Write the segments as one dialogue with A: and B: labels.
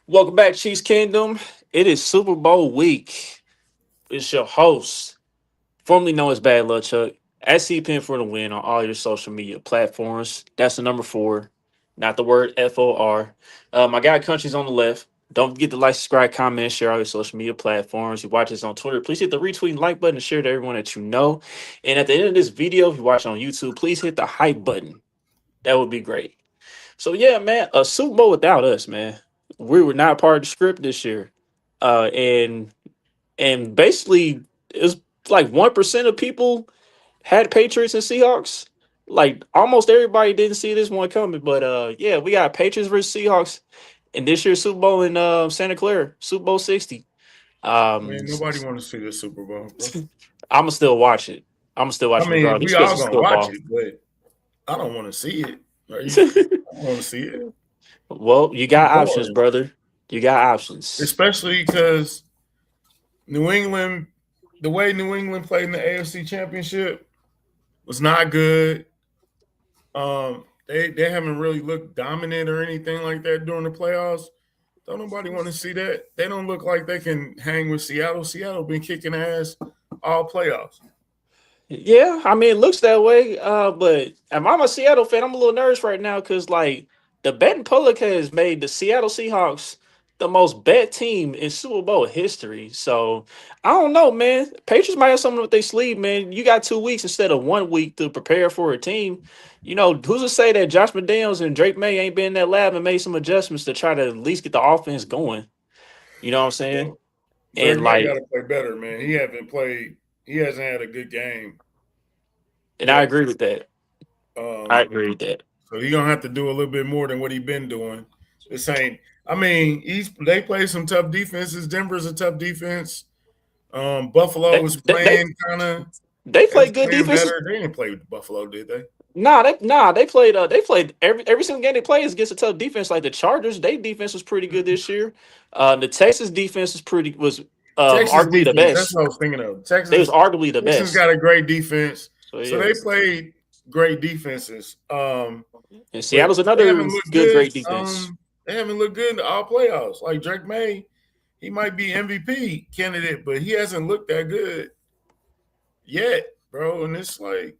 A: Welcome back, Chiefs Kingdom. It is Super Bowl week. It's your host, formerly known as Bad Luck Chuck, at CPN for the win on all your social media platforms. That's the number four, not the word FOR. My guy Country's on the left. Don't forget to like, subscribe, comment, and share all your social media platforms. You watch this on Twitter, please hit the retweet and like button and share to everyone that you know. And at the end of this video, if you watch on YouTube, please hit the hype button. That would be great. So yeah, man, a Super Bowl without us, man. We were not part of the script this year. And basically it's like 1% of people had Patriots and Seahawks. Like almost everybody didn't see this one coming. But yeah, we got Patriots versus Seahawks in this year's Super Bowl in Santa Clara, Super Bowl 60.
B: Man, nobody want to see the Super Bowl, bro.
A: I'ma still watch it. I'ma still
B: I
A: watch it
B: mean,
A: regardless
B: we
A: because
B: all
A: it's
B: gonna watch
A: football.
B: it, but I don't want to see it. Are you? I don't want to see it.
A: Well, you
B: I'm
A: got options,
B: bored,
A: brother. You got options.
B: especially because New England, the way New England played in the AFC Championship was not good. They haven't really looked dominant or anything like that during the playoffs. Don't nobody want to see that. They don't look like they can hang with Seattle. Seattle been kicking ass all playoffs.
A: Yeah, I mean, it looks that way. But I'm a Seattle fan. I'm a little nervous right now because, like, the betting public has made the Seattle Seahawks the most bet team in Super Bowl history. So I don't know, man. Patriots might have something with their sleeve, man. You got 2 weeks instead of 1 week to prepare for a team. You know, who's to say that Josh McDaniels and Drake May ain't been in that lab and made some adjustments to try to at least get the offense going? You know what I'm saying?
B: Well, Drake
A: And
B: May got
A: like,
B: to play better, man. He haven't played. He hasn't had a good game
A: and I
B: yet.
A: agree with that. I
B: Um,
A: agree with that.
B: so he gonna have to do a little bit more than what he been doing. This ain't. I mean, they play some tough defenses. Denver's a tough defense. Buffalo
A: They
B: was
A: they they,
B: playing kind of.
A: they
B: They
A: play
B: was
A: good
B: playing
A: defenses.
B: better. They didn't play with Buffalo, did they?
A: They played every single game they played is against a tough defense like the Chargers. Their defense was pretty good this year. The Texas defense was
B: Texas
A: arguably the
B: defense. That's
A: best.
B: what I was thinking of.
A: They was arguably the
B: Texans
A: best.
B: got a great defense,
A: So
B: so
A: yeah.
B: they played great defenses.
A: And
B: But
A: Seattle's
B: they
A: another
B: haven't looked
A: good
B: good.
A: great defense.
B: They haven't looked good in all playoffs. Like Drake May, he might be MVP candidate, but he hasn't looked that good yet, bro. And it's like,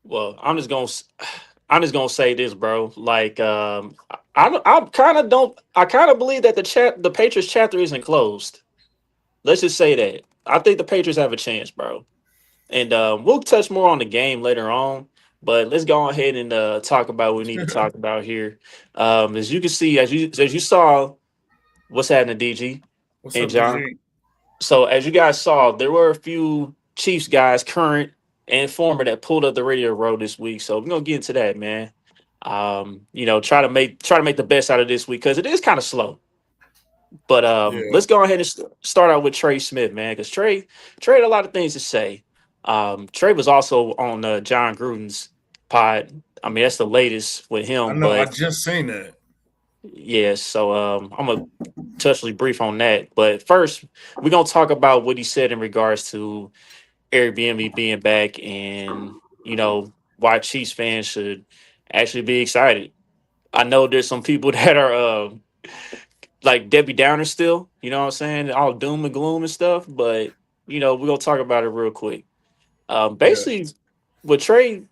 A: Well, I'm just gonna say this, bro. Like, I kind of don't. I kind of believe that the Patriots chapter isn't closed. Let's just say that. I think the Patriots have a chance, bro. And we'll touch more on the game later on. But let's go ahead and talk about what we need to talk about here. As you can see, as you saw, what's happening, DG
B: what's
A: and
B: up,
A: John.
B: DG?
A: So as you guys saw, there were a few Chiefs guys, current and former, that pulled up the radio road this week. So we're gonna get into that, man. Try to make the best out of this week because it is kind of slow. But
B: Yeah,
A: let's go ahead and start out with Trey Smith, man, because Trey had a lot of things to say. Trey was also on John Gruden's pod. I mean, that's the latest with
B: I
A: him.
B: know. I
A: But
B: just seen that.
A: yeah, so I'm gonna touchly brief on that. But first, we're gonna talk about what he said in regards to Airbnb being back, and why Chiefs fans should actually be excited. I know there's some people that are like Debbie Downer still, you know what I'm saying? All doom and gloom and stuff. But we're gonna talk about it real quick.
B: Yeah,
A: Basically, with Trey,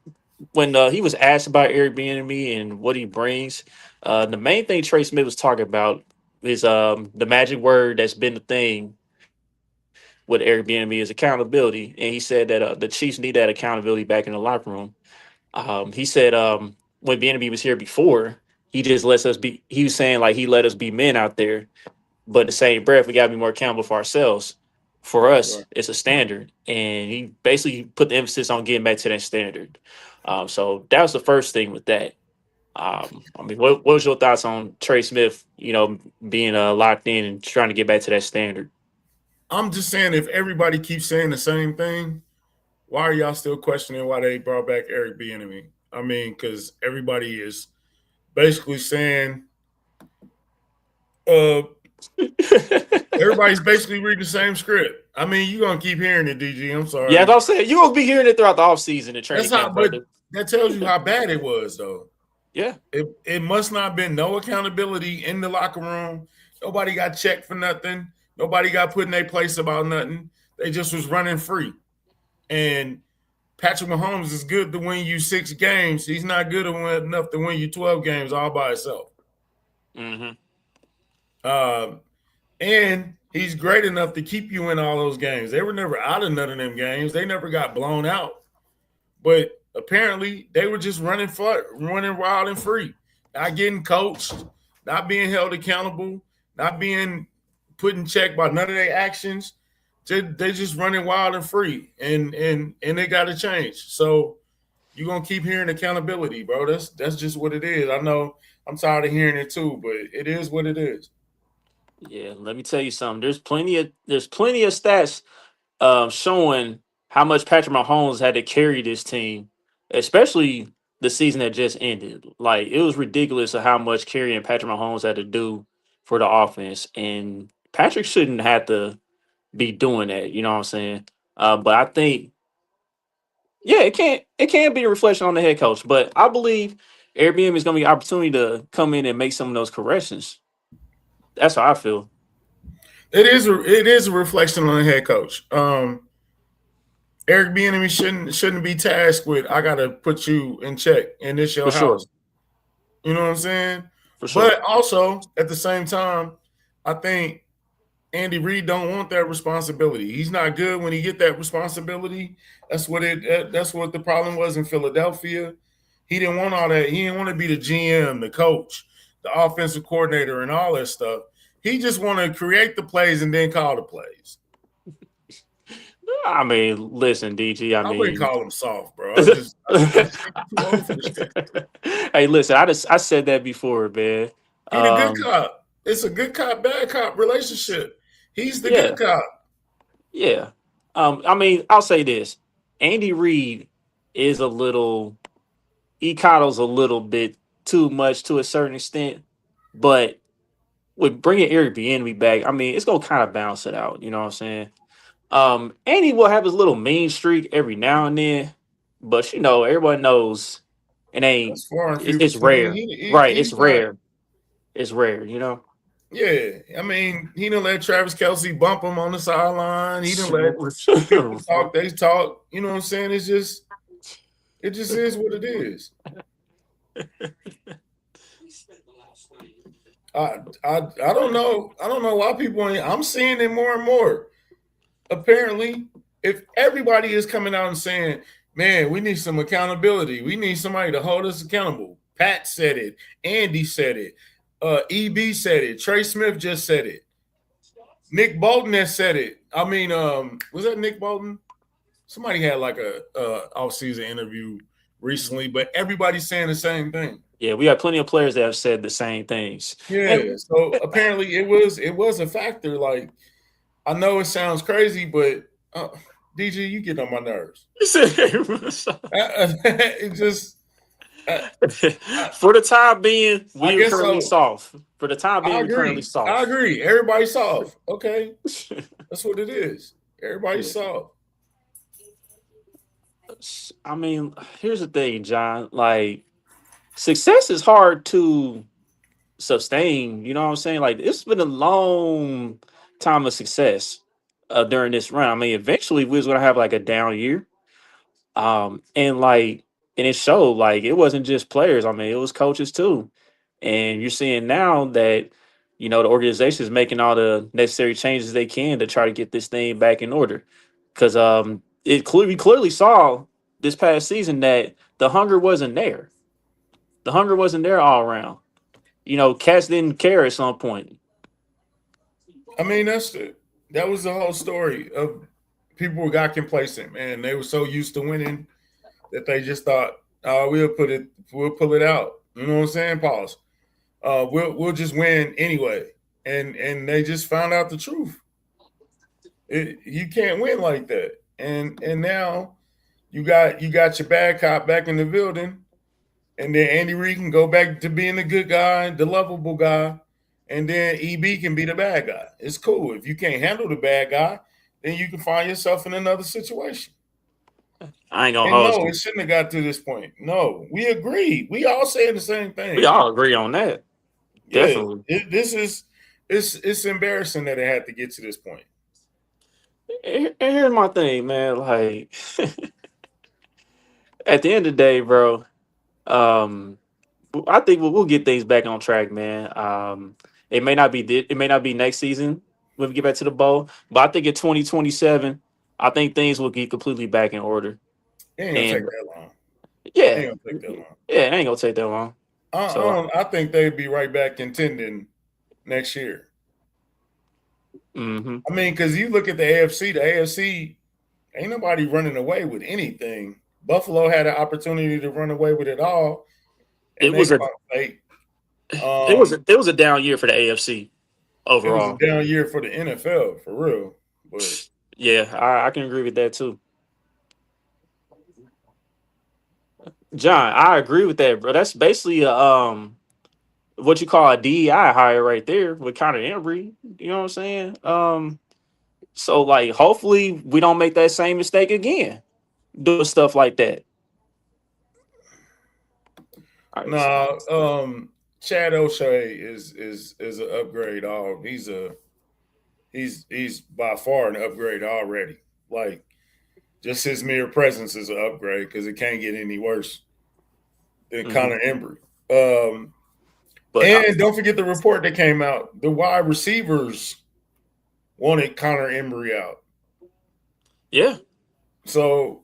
A: when he was asked about Airbnb and what he brings, the main thing Trey Smith was talking about is the magic word that's been the thing with Airbnb is accountability. And he said that the Chiefs need that accountability back in the locker room. He said when BNB was here before, he just lets us be. He was saying like he let us be men out there, but in the same breath, we gotta be more accountable for ourselves. For us,
B: right.
A: it's a standard, and he basically put the emphasis on getting back to that standard. So that was the first thing with that. I mean, what was your thoughts on Trey Smith? Being locked in and trying to get back to that standard.
B: I'm just saying, if everybody keeps saying the same thing, why are y'all still questioning why they brought back Eric Bieniemy? I mean, because everybody is basically saying, uh, everybody's basically reading the same script. I mean, you're gonna keep hearing it, DG. I'm
A: Yeah, as
B: sorry.
A: I'm saying, you're gonna be hearing it throughout the offseason and training
B: That's how,
A: camp,
B: but
A: brother.
B: that tells you how bad it was, though.
A: Yeah.
B: It must not have been no accountability in the locker room. Nobody got checked for nothing. Nobody got put in their place about nothing. They just was running free. And Patrick Mahomes is good to win you 6 games. He's not good enough to win you 12 games all by himself.
A: Mm-hmm.
B: Um, and he's great enough to keep you in all those games. They were never out of none of them games. They never got blown out. But apparently, they were just running wild and free, not getting coached, not being held accountable, not being put in check by none of their actions. They just running wild and free, and they got to change. So you're gonna keep hearing accountability, bro. That's just what it is. I know I'm tired of hearing it too, but it is what it is.
A: Yeah. Let me tell you something. There's plenty of stats showing how much Patrick Mahomes had to carry this team, especially the season that just ended. Like it was ridiculous of how much carrying Patrick Mahomes had to do for the offense, and Patrick shouldn't have to be doing that. You know what I'm saying? But I think, yeah, it can't be a reflection on the head coach, but I believe Airbnb is going to be an opportunity to come in and make some of those corrections. That's how I feel.
B: It is a reflection on the head coach. Eric Bieniemy shouldn't be tasked with I gotta put you in check and this
A: For
B: your
A: sure.
B: house. You know what I'm saying?
A: For sure.
B: But also at the same time, I think Andy Reid don't want that responsibility. He's not good when he get that responsibility. That's what the problem was in Philadelphia. He didn't want all that. He didn't want to be the GM, the coach, the offensive coordinator, and all that stuff. He just want to create the plays and then call the plays.
A: I mean, listen, DG. I
B: I wouldn't
A: mean,
B: call him soft, bro. I just think he's too old for this shit.
A: hey, listen. I said that before, man.
B: He the good
A: Um,
B: cop. It's a good cop, bad cop relationship. He's the good
A: yeah,
B: cop.
A: yeah. I mean, I'll say this: Andy Reid is a little. He coddles a little bit too much to a certain extent, but with bringing Eric Bieniemy back, I mean, it's gonna kind of balance it out. You know what I'm saying? And he will have his little mean streak every now and then, but everyone knows it ain't.
B: That's far and few
A: It's
B: between.
A: rare, right? It's
B: He's not.
A: rare. It's rare.
B: Yeah, I mean, he didn't let Travis Kelsey bump him on the sideline. He didn't let people
A: For
B: talk. They talk. You know what I'm saying? It just is what it is. I don't know. I don't know why people ain't. I'm seeing it more and more. Apparently, if everybody is coming out and saying, "Man, we need some accountability. We need somebody to hold us accountable." Pat said it. Andy said it. EB said it. Trey Smith just said it. Nick Bolton has said it. I mean, was that Nick Bolton? Somebody had like a off-season interview recently, but everybody's saying the same thing.
A: Yeah, we have plenty of players that have said the same things.
B: Yeah.
A: And
B: So apparently it was a factor. Like I know it sounds crazy, but DJ, you get on my nerves. It just, uh, I,
A: for the time being,
B: I
A: we are
B: guess
A: currently
B: so.
A: soft. For the time being,
B: I
A: we're currently
B: agree. I
A: soft.
B: agree. Everybody's soft. Okay, that's what it is. Everybody's
A: Yeah.
B: soft.
A: I mean, here's the thing, John. Like, success is hard to sustain. You know what I'm saying? Like, it's been a long time of success during this run. I mean, eventually we was gonna have like a down year. And it showed like it wasn't just players. I mean, it was coaches too. And you're seeing now that the organization is making all the necessary changes they can to try to get this thing back in order. Because we clearly saw this past season that the hunger wasn't there. The hunger wasn't there all around. Cats didn't care at some point.
B: I mean, that was the whole story of people got complacent, man. They were so used to winning that they just thought, "Oh, we'll pull it out." You know what I'm saying? Pause. We'll just win anyway, and they just found out the truth. You can't win like that, and now you got your bad cop back in the building, and then Andy Reid can go back to being the good guy, the lovable guy, and then EB can be the bad guy. It's cool. If you can't handle the bad guy, then you can find yourself in another situation.
A: I ain't gonna
B: And
A: hold
B: no, it
A: you.
B: shouldn't have got to this point. No, we agree. We all saying the same
A: We
B: thing.
A: all agree on that.
B: Yeah,
A: Definitely.
B: this is it's embarrassing that it had to get to this point.
A: And here's my thing, man. Like at the end of the day, bro. Um, I think we'll get things back on track, man. It may not be it may not be next season when we get back to the bowl, but I think in 2027, I think things will get completely back in order.
B: It ain't gonna take
A: And
B: that long. It
A: yeah,
B: ain't gonna take that long.
A: yeah, it ain't gonna take that long. So,
B: I think they'd be right back contending next year.
A: hmm
B: I mean, because you look at the AFC, the AFC ain't nobody running away with anything. Buffalo had an opportunity to run away with it all, and
A: it
B: they
A: was a
B: fought fate.
A: it was a down year for the AFC
B: It was a
A: overall.
B: down year for the NFL, for real. But
A: Yeah, I can agree with that too, John. I agree with that, bro. That's basically a what you call a DEI hire right there with Connor Embry. You know what I'm saying? So like, hopefully we don't make that same mistake again, doing stuff like that. All right.
B: no, Chad O'Shea is an upgrade. He's by far an upgrade already. Like just his mere presence is an upgrade because it can't get any worse than
A: hmm
B: Connor Embry. Um,
A: But
B: and don't forget the report that came out. The wide receivers wanted Connor Embry out.
A: yeah,
B: So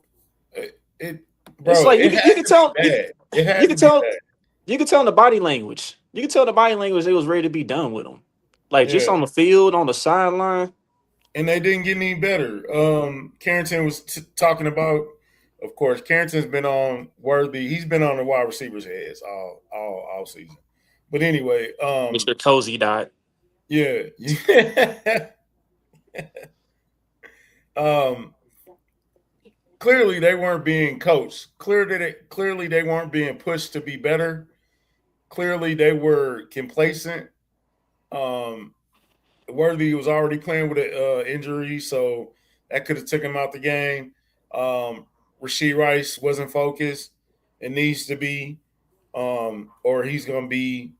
B: it,
A: it's
B: bro,
A: like
B: it had
A: you can
B: to be
A: tell
B: bad. It
A: you
B: had
A: can
B: to be
A: tell
B: bad.
A: you can tell in the body language. You can tell the body language they was ready to be done with him. Like just
B: Yeah.
A: on the field, on the sideline.
B: And they didn't get any better. Carrington was talking about, of course, Carrington's been on Worthy. He's been on the wide receivers' heads all season. But anyway,
A: Mr. Cozy died.
B: yeah, um, clearly they weren't being coached. Clearly they weren't being pushed to be better. Clearly they were complacent. Um, Worthy was already playing with an injury, so that could have took him out the game. Rasheed Rice wasn't focused. It needs to be, or he's going to be,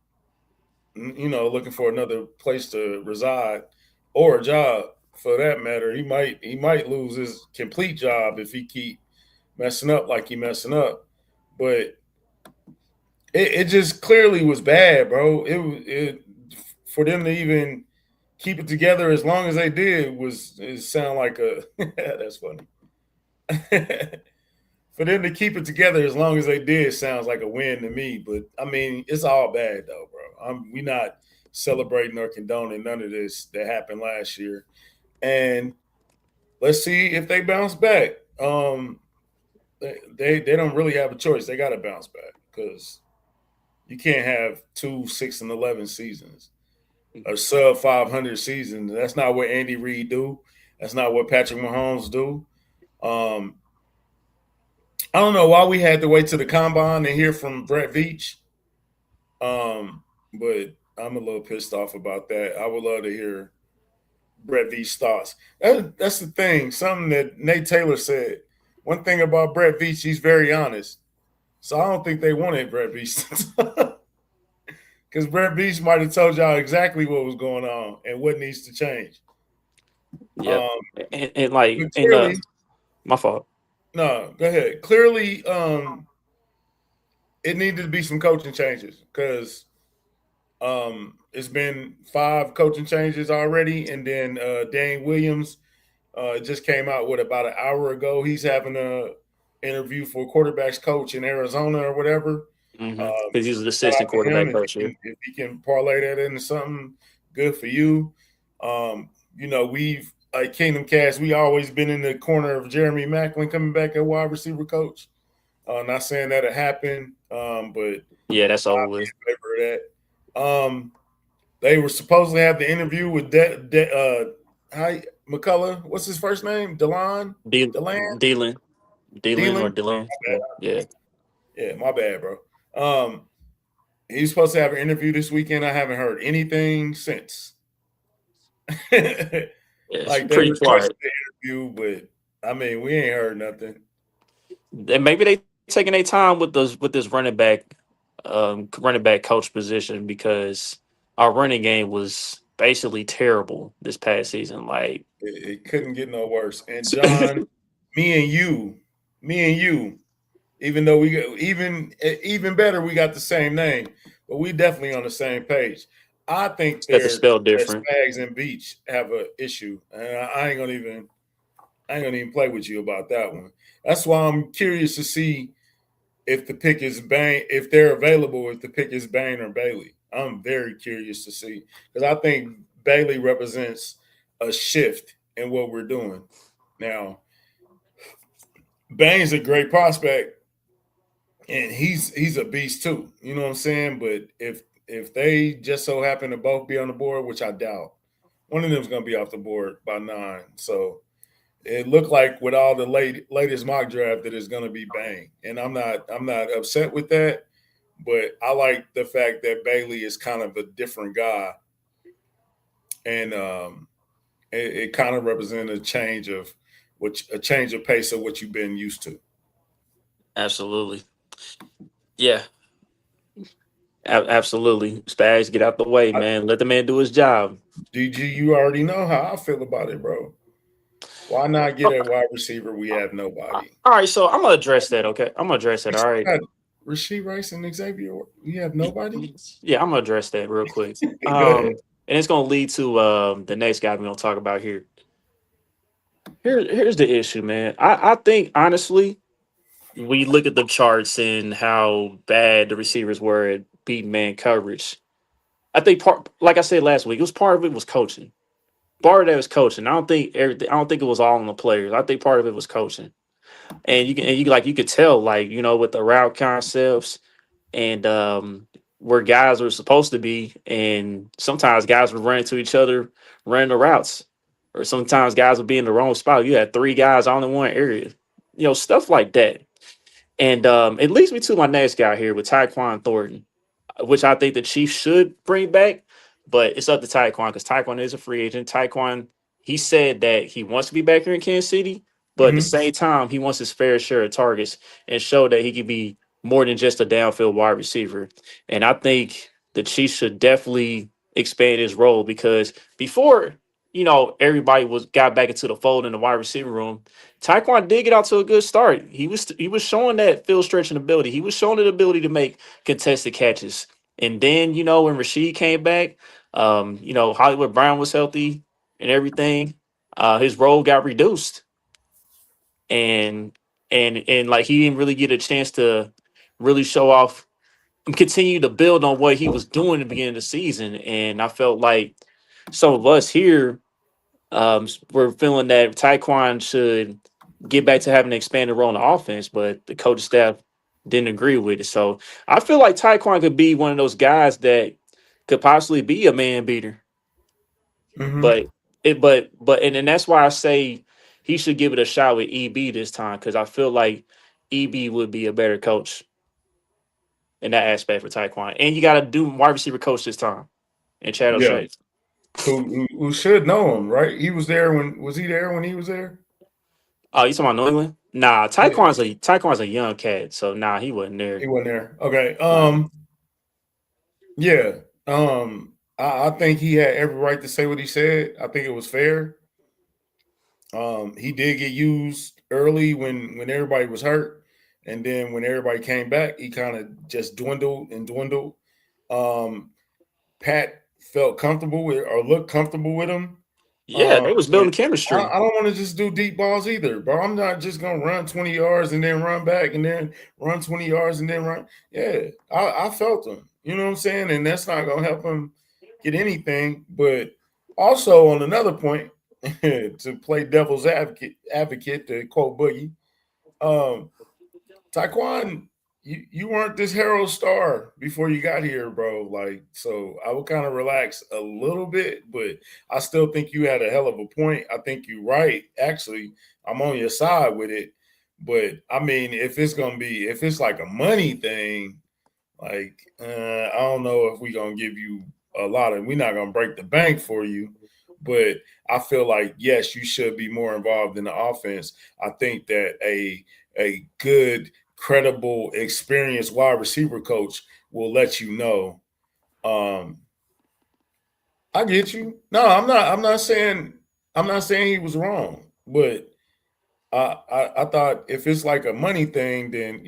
B: looking for another place to reside or a job for that matter. He might lose his complete job if he keep messing up like he messing up. But it just clearly was bad, bro. It for them to even keep it together as long as they did was it sound like a that's funny. For them to keep it together as long as they did sounds like a win to me. But I mean, it's all bad though, bro. We not celebrating or condoning none of this that happened last year. And let's see if they bounce back. They don't really have a choice. They got to bounce back because you can't have 2 6-11 seasons, a sub 500 season. That's not what Andy Reid do. That's not what Patrick Mahomes do. Um, I don't know why we had to wait to the combine to hear from Brett Veach. But I'm a little pissed off about that. I would love to hear Brett Veach's thoughts. That's the thing. Something that Nate Taylor said. One thing about Brett Veach, he's very honest. So I don't think they wanted Brett Veach because Brett Veach might have told y'all exactly what was going on and what needs to change.
A: Yep.
B: Um,
A: And like
B: but
A: in the
B: clearly,
A: my fault.
B: no, go ahead. Clearly, it needed to be some coaching changes because it's been 5 coaching changes already, and then Dane Williams just came out with about an hour ago. He's having a interview for quarterbacks coach in Arizona or whatever.
A: Because he's an
B: Shout out
A: assistant
B: to him
A: quarterback coach here.
B: if he can parlay that into something good for you. We've like Kingdom Cast, we always been in the corner of Jeremy Maclin coming back at wide receiver coach. Not saying that'll happen, but
A: Yeah, that's over
B: I'll be
A: with.
B: in favor of that. They were supposed to have the interview with McCullough. What's his first name?
A: D-
B: Delan?
A: Dylan, Dylan or
B: Dealing?
A: Dylan. Yeah, yeah.
B: Yeah, my bad, bro. Um, he's supposed to have an interview this weekend. I haven't heard anything since.
A: It's
B: Like they
A: pretty
B: requested
A: quiet.
B: the interview, but I mean, we ain't heard nothing.
A: And maybe they taking their time with this running back coach position because our running game was basically terrible this past season. Like,
B: It couldn't get no worse. And John, me and you, me and you, even though we got even better, we got the same name, but we definitely on the same page. I think
A: except it's
B: they're
A: spelled
B: that
A: different.
B: Spags and Beach have an issue, and I ain't gonna even play with you about that one. That's why I'm curious to see if the pick is Bain, if they're available, if the pick is Bain or Bailey. I'm very curious to see because I think Bailey represents a shift in what we're doing. Now, Bain's a great prospect and he's a beast too. You know what I'm saying? But if they just so happen to both be on the board, which I doubt, one of them's gonna be off the board by 9. So it looked like with all the latest mock draft that it's gonna be Bang. And I'm not upset with that, but I like the fact that Bailey is kind of a different guy, and it kind of represents a change of pace of what you've been used to.
A: Absolutely. Yeah, absolutely. Spags, get out the way,
B: I,
A: man. Let the man do his job.
B: DG, you already know how I feel about it, bro. Why not get a wide receiver? We have nobody.
A: All right, so I'm gonna address that. Okay, I'm gonna address that.
B: We
A: All
B: still
A: right.
B: got Rasheed Rice and Xavier. We have nobody.
A: Yeah, I'm gonna address that real quick.
B: Go ahead.
A: And it's gonna lead to the next guy we're gonna talk about here. Here's the issue, man. I think honestly, we look at the charts and how bad the receivers were at beating man coverage. I think part, like I said last week, it was part of it was coaching. Part of that was coaching. I don't think everything. I don't think it was all on the players. I think part of it was coaching. And you could tell like with the route concepts and where guys were supposed to be, and sometimes guys were running to each other, running the routes, or sometimes guys would be in the wrong spot. You had three guys all in one area, stuff like that. And it leads me to my next guy here with Tyquan Thornton, which I think the Chiefs should bring back, but it's up to Tyquan because Tyquan is a free agent. Tyquan, he said that he wants to be back here in Kansas City, but at the
B: Hmm.
A: same time, he wants his fair share of targets and show that he can be more than just a downfield wide receiver. And I think the Chiefs should definitely expand his role because before, everybody was got back into the fold in the wide receiver room. Tyquan did get out to a good start. He was showing that field stretching ability. He was showing the ability to make contested catches. And then, when Rasheed came back, Hollywood Brown was healthy and everything. His role got reduced, and and like he didn't really get a chance to really show off and continue to build on what he was doing at the beginning of the season. And I felt like some of us here we're feeling that Taekwon should get back to having an expanded role in the offense, but the coach staff didn't agree with it. So I feel like Taekwon could be one of those guys that could possibly be a man beater.
B: Hmm.
A: But and that's why I say he should give it a shot with EB this time because I feel like EB would be a better coach in that aspect for Taekwon. And you got to do wide receiver coach this time and Chad
B: Yeah.
A: O'Shea.
B: Who should know him, right? He was there when was he there when he was there?
A: Oh, you talking about New England? Nah,
B: Yeah,
A: Taekwon's a young cat, so nah, he wasn't
B: he
A: there.
B: wasn't there. Okay.
A: Nah.
B: Yeah. I think he had every right to say what he said. I think it was fair. He did get used early when everybody was hurt, and then when everybody came back, he kind of just dwindled and dwindled. Um, Pat felt comfortable with or looked comfortable with him.
A: Yeah, they was
B: But
A: building chemistry.
B: I don't want to just do deep balls either, bro. I'm not just gonna run 20 yards and then run back and then run 20 yards and then run. Yeah, I felt him. You know what I'm saying? And that's not gonna help him get anything. But also on another point, to play devil's advocate to quote Boogie, um, Taekwon, you weren't this hero star before you got here, bro. Like, so I would kind of relax a little bit, but I still think you had a hell of a point. I think you're right. Actually, I'm on your side with it. But I mean, if it's like a money thing, like I don't know if we're gonna give you a lot of. We're not gonna break the bank for you, but I feel like yes, you should be more involved in the offense. I think that a good, credible, experienced wide receiver coach will let you know. Um, I get you. No, I'm not. I'm not saying. I'm not saying he was wrong, but I thought if it's like a money thing, then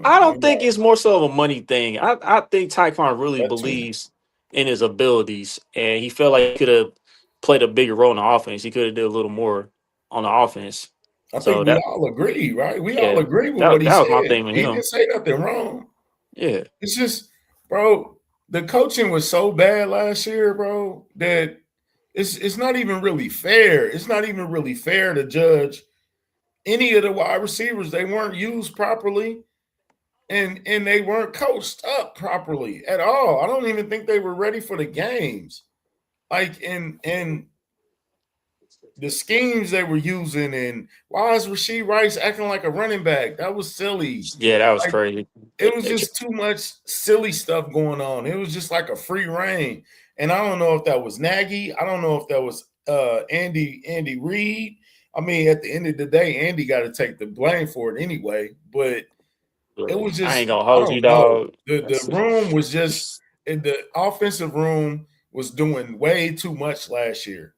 A: I don't
B: you
A: think
B: know
A: it's more so of a money thing. I think Taekwon really
B: that too.
A: believes in his abilities, and he felt like he could have played a bigger role in the offense. He could have did a little more on the offense.
B: I
A: So
B: think we
A: that,
B: all agree, right? We all
A: yeah,
B: agree with what
A: that
B: he
A: that was my
B: said.
A: thing with
B: He didn't
A: him.
B: say nothing wrong.
A: Yeah,
B: It's just, bro, the coaching was so bad last year, bro, that it's not even really fair. It's not even really fair to judge any of the wide receivers. They weren't used properly, and they weren't coached up properly at all. I don't even think they were ready for the games. Like and the schemes they were using, and why is Rasheed Rice acting like a running back? That was silly.
A: yeah, that was
B: Like
A: crazy.
B: it was just too much silly stuff going on. It was just like a free reign. And I don't know if that was Nagy. I don't know if that was Andy Reid. I mean, at the end of the day, Andy got to take the blame for it anyway. But it was
A: I ain't
B: just,
A: gonna
B: I
A: hold you,
B: don't know.
A: dog.
B: The room was just, the offensive room was doing way too much last year.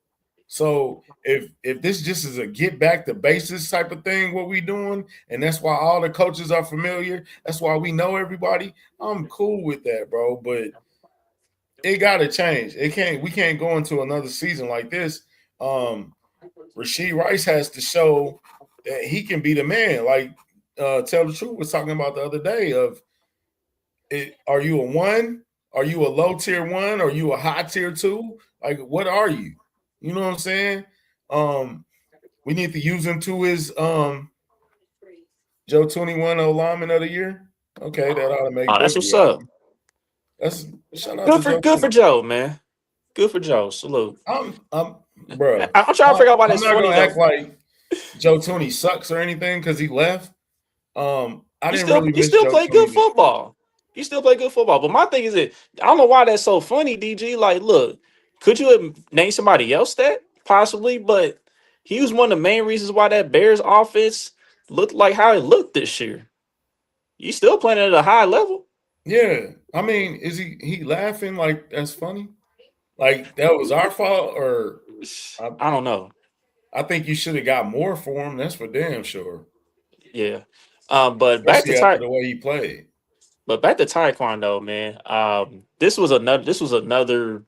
B: So if this just is a get back to basics type of thing, what we doing, and that's why all the coaches are familiar. That's why we know everybody. I'm cool with that, bro. But it got to change. It can't. We can't go into another season like this. Um, Rasheed Rice has to show that he can be the man. Like Tell the Truth was talking about the other day. Of it, are you a one? Are you a low tier one? Are you a high tier two? Like, what are you? You know what I'm saying? Um, we need to use him to his Joe 21 lineman of the year. Okay, that ought to make
A: Oh, that's
B: both of
A: what's
B: y'all.
A: up.
B: That's shout out to Joe
A: Good for
B: 21.
A: Joe, man. Good for Joe. Salute.
B: I'm bruh.
A: I'm trying to figure out why
B: I'm
A: that's
B: not
A: funny
B: gonna
A: though.
B: act like Joe 20 sucks or anything because he left. I didn't really
A: You
B: miss
A: still
B: Joe
A: play
B: 20
A: good
B: this year.
A: football. You still play good football. But my thing is that I don't know why that's so funny, DG. Like, look, could you have named somebody else that possibly? But he was one of the main reasons why that Bears offense looked like how it looked this year. You still playing at a high level.
B: Yeah. I mean, is he laughing like that's funny? Like that was our fault, or I,
A: I don't know.
B: I think you should have got more for him. That's for damn sure.
A: Yeah. But back to
B: Especially after
A: Ty.
B: the way he played.
A: But back to Taekwondo, man. This was another. This was another.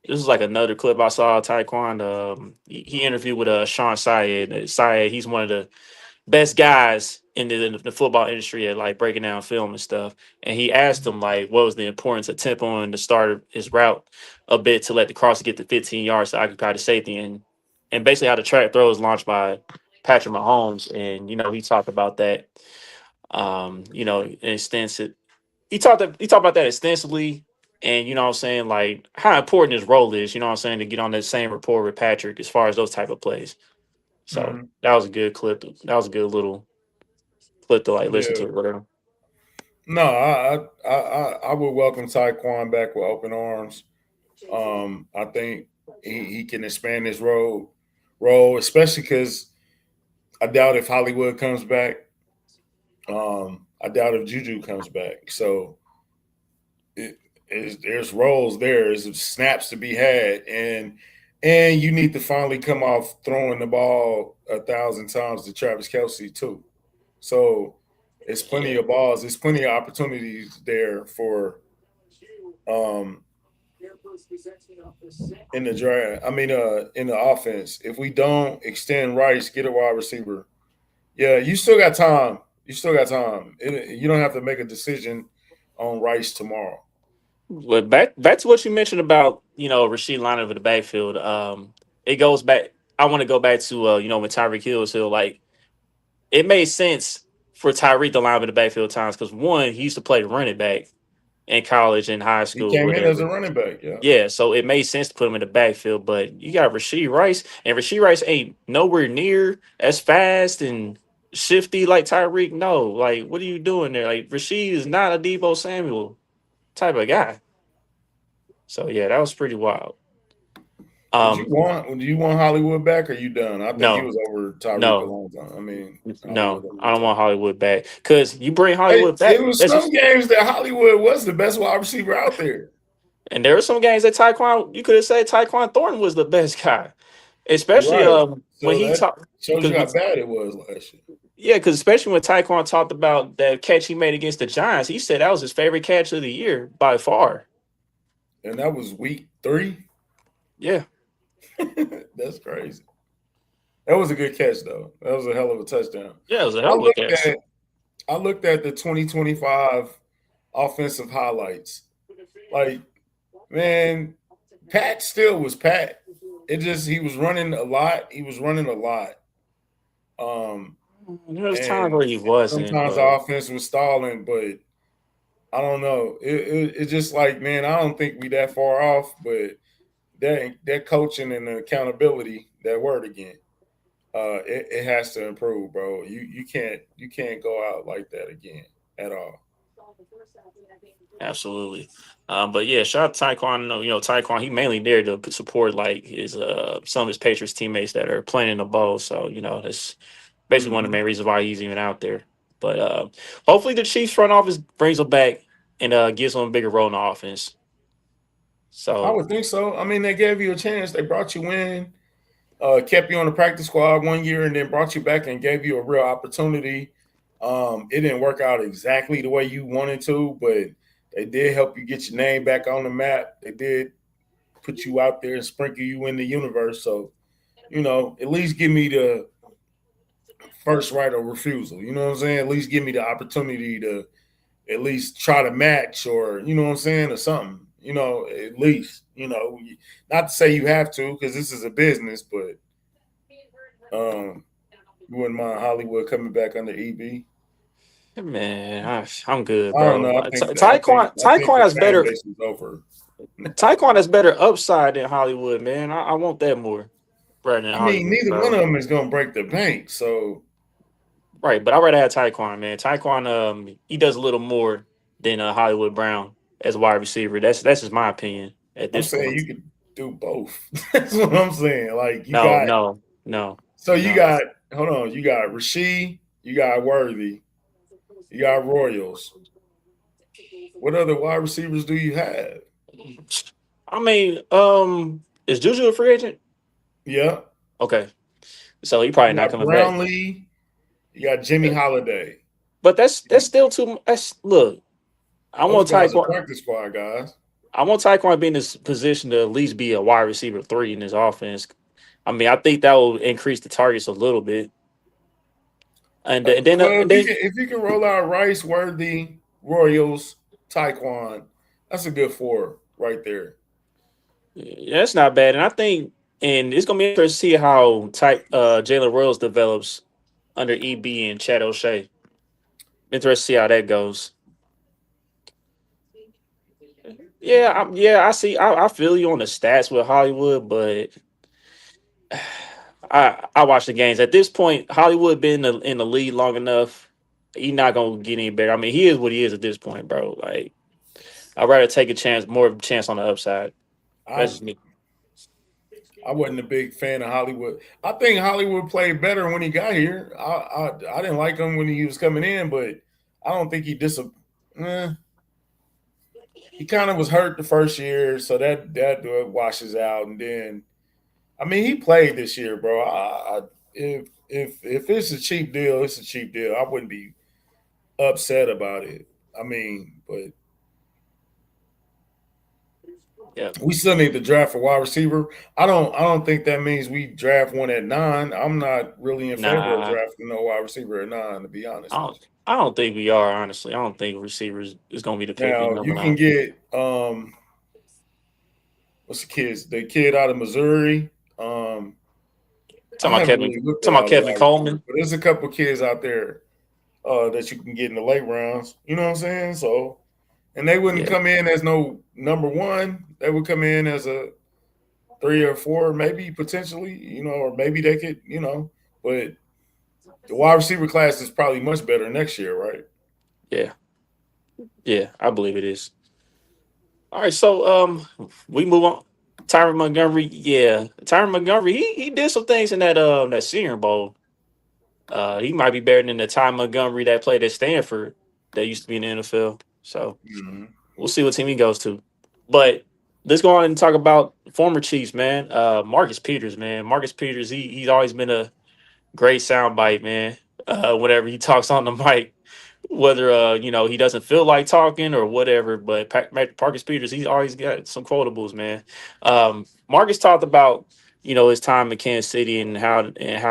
A: This is like another clip I saw of Taekwondo. He interviewed with Sean Syed. Syed, he's one of the best guys in the football industry at like breaking down film and stuff. And he asked him like, what was the importance of tempoing the start of his route a bit to let the crosser get to 15 yards to occupy the safety, and basically how the track throw is launched by Patrick Mahomes. And he talked about that. Extensive. He talked about that extensively. And what I'm saying, like how important his role is, what I'm saying, to get on that same rapport with Patrick as far as those type of plays. So
B: Mhm.
A: that was a good clip. That was a good little clip to like listen to
B: Yeah.
A: or whatever.
B: No, I would welcome Taekwon back with open arms. I think he can expand his role, especially because I doubt if Hollywood comes back. I doubt if Juju comes back. So there's roles there, there's snaps to be had, and you need to finally come off throwing the ball 1,000 times to Travis Kelsey too. So it's plenty
A: Yeah,
B: of balls. There's plenty of opportunities there for um in the draft. I mean, in the offense. If we don't extend Rice, get a wide receiver. Yeah, you still got time. You still got time. You don't have to make a decision on Rice tomorrow.
A: but back to what you mentioned about Rasheed lining up in the backfield. It goes back. I want to go back to when Tyreek Hill was here. Like it made sense for Tyreek to line up in the backfield times because one, he used to play running back in college and high
B: He
A: school,
B: came in as a
A: whatever.
B: running back. Yeah.
A: Yeah, so it made sense to put him in the backfield, but you got Rasheed Rice, and Rasheed Rice ain't nowhere near as fast and shifty like Tyreek. No, like what are you doing there? Like Rasheed is not a Debo Samuel type of guy. So yeah, that was pretty wild. Um,
B: Do you want Hollywood back, or you done? I think he
A: no,
B: was over Tyreek a
A: no,
B: long time. I mean,
A: no.
B: Hollywood a long
A: I don't want
B: time.
A: Hollywood back because you bring
B: Hey,
A: Hollywood
B: it
A: back.
B: was
A: That's
B: some
A: just
B: games that Hollywood was the best wide receiver out there.
A: and there were some games that Taekwon. You could have said Taekwon Thornton was the best guy, especially
B: Right.
A: when
B: So
A: he
B: that
A: talked
B: shows you how
A: because
B: bad it was last year.
A: yeah, because especially when Taekwon talked about that catch he made against the Giants, he said that was his favorite catch of the year by far.
B: And that was week 3.
A: Yeah,
B: That's crazy. That was a good catch though. That was a hell of a touchdown.
A: yeah, it was a
B: I
A: hell of a
B: looked
A: catch.
B: at I looked at the 2025 offensive highlights. Like, man, Pat still was Pat. It just he was running a lot. He was running a lot.
A: There was times
B: And
A: where he wasn't,
B: sometimes the
A: but
B: offense was stalling, but I don't know. It's just like, man, I don't think we that far off, but that coaching and the accountability, that word again, it has to improve, bro. You can't go out like that again at all.
A: absolutely. But yeah, shout out to Taekwon. You know, Taekwon, he mainly there to support like his some of his Patriots teammates that are playing in the bowl. So, you know, that's basically one of the
B: Hmm.
A: main reasons why he's even out there. But hopefully the Chiefs front office brings him back and gives him a bigger role in the offense.
B: I
A: So
B: would think so. I mean, they gave you a chance. They brought you in, kept you on the practice squad 1 year, and then brought you back and gave you a real opportunity. It didn't work out exactly the way you wanted to, but they did help you get your name back on the map. They did put you out there and sprinkle you in the universe. So, at least give me the first right of refusal. You know what I'm saying? At least give me the opportunity to at least try to match, or you know what I'm saying, or something. At least, not to say you have to, because this is a business, but you wouldn't mind Hollywood coming back under EB.
A: man, I'm good,
B: I don't
A: bro.
B: know.
A: Like, Taekwon
B: The
A: has
B: fan
A: better
B: base is over.
A: Taekwon has better upside than Hollywood, man. I want that more rather than
B: I mean,
A: Hollywood,
B: neither one
A: bro.
B: of them is gonna break the bank. So
A: Right, but I'd rather have Taekwon, man. Taekwon, he does a little more than Hollywood Brown as a wide receiver. That's just my opinion at
B: I'm
A: this
B: saying
A: point.
B: you could do both. That's what I'm saying. Like you
A: No,
B: got,
A: no, no,
B: so you
A: no.
B: got, hold on, you got Rasheed, you got Worthy, you got Royals. What other wide receivers do you have?
A: I mean, is Juju a free agent?
B: Yeah,
A: Okay, so he probably
B: you
A: not
B: got
A: coming back.
B: Brownlee, you got Jimmy Holiday.
A: But that's still too. That's look. I
B: Those
A: want
B: guys are
A: Taekwon.
B: practice squad guys.
A: I want Taekwon to be in this position to at least be a wide receiver 3 in this offense. I mean, I think that will increase the targets a little bit,
B: Well,
A: and then
B: if you can roll out Rice, Worthy, Royals, Taekwon, that's a good four right there.
A: yeah, that's not bad. And I think, and it's gonna be interesting to see how Jalen Rose develops under EB and Chad O'Shea. Interesting to see how that goes. Yeah, I see. I feel you on the stats with Hollywood, but I watch the games. At this point, Hollywood been in the league long enough. He's not gonna get any better. I mean, he is what he is at this point, bro. Like, I'd rather take a chance, more of a chance on the upside. That's
B: I
A: just me.
B: I wasn't a big fan of Hollywood. I think Hollywood played better when he got here. I didn't like him when he was coming in, but I don't think he kind of was hurt the first year, so that washes out. And then, I mean, he played this year, bro. If it's a cheap deal, it's a cheap deal. I wouldn't be upset about it. I mean, but
A: Yeah,
B: we still need to draft a wide receiver. I don't think that means we draft one at 9. I'm not really in favor of
A: nah,
B: drafting no wide receiver at 9, to be honest
A: I
B: with
A: don't. I don't think we are honestly. I don't think receivers is gonna be the
B: you.
A: pick in
B: Now
A: number
B: you can
A: nine.
B: get what's the kid out of Missouri. I haven't really looked at
A: Talking about
B: all the
A: Kevin
B: wide receivers,
A: Coleman.
B: but there's a couple kids out there that you can get in the late rounds. You know what I'm saying? So, and they wouldn't
A: Yeah,
B: come in as no number one. They would come in as a 3 or 4, maybe potentially. Or maybe they could. But the wide receiver class is probably much better next year, right?
A: yeah, yeah. I believe it is. All right, so we move on. Tyron Montgomery, yeah, Tyron Montgomery, he did some things in that Senior Bowl. He might be better than the Ty Montgomery that played at Stanford that used to be in the NFL. So
B: Mhm.
A: we'll see what team he goes to. But let's go on and talk about former Chiefs, man. Marcus Peters, man. Marcus Peters, he's always been a great soundbite, man. Whenever he talks on the mic, whether he doesn't feel like talking or whatever. But Marcus Peters, he's always got some quotables, man. Marcus talked about his time in Kansas City and how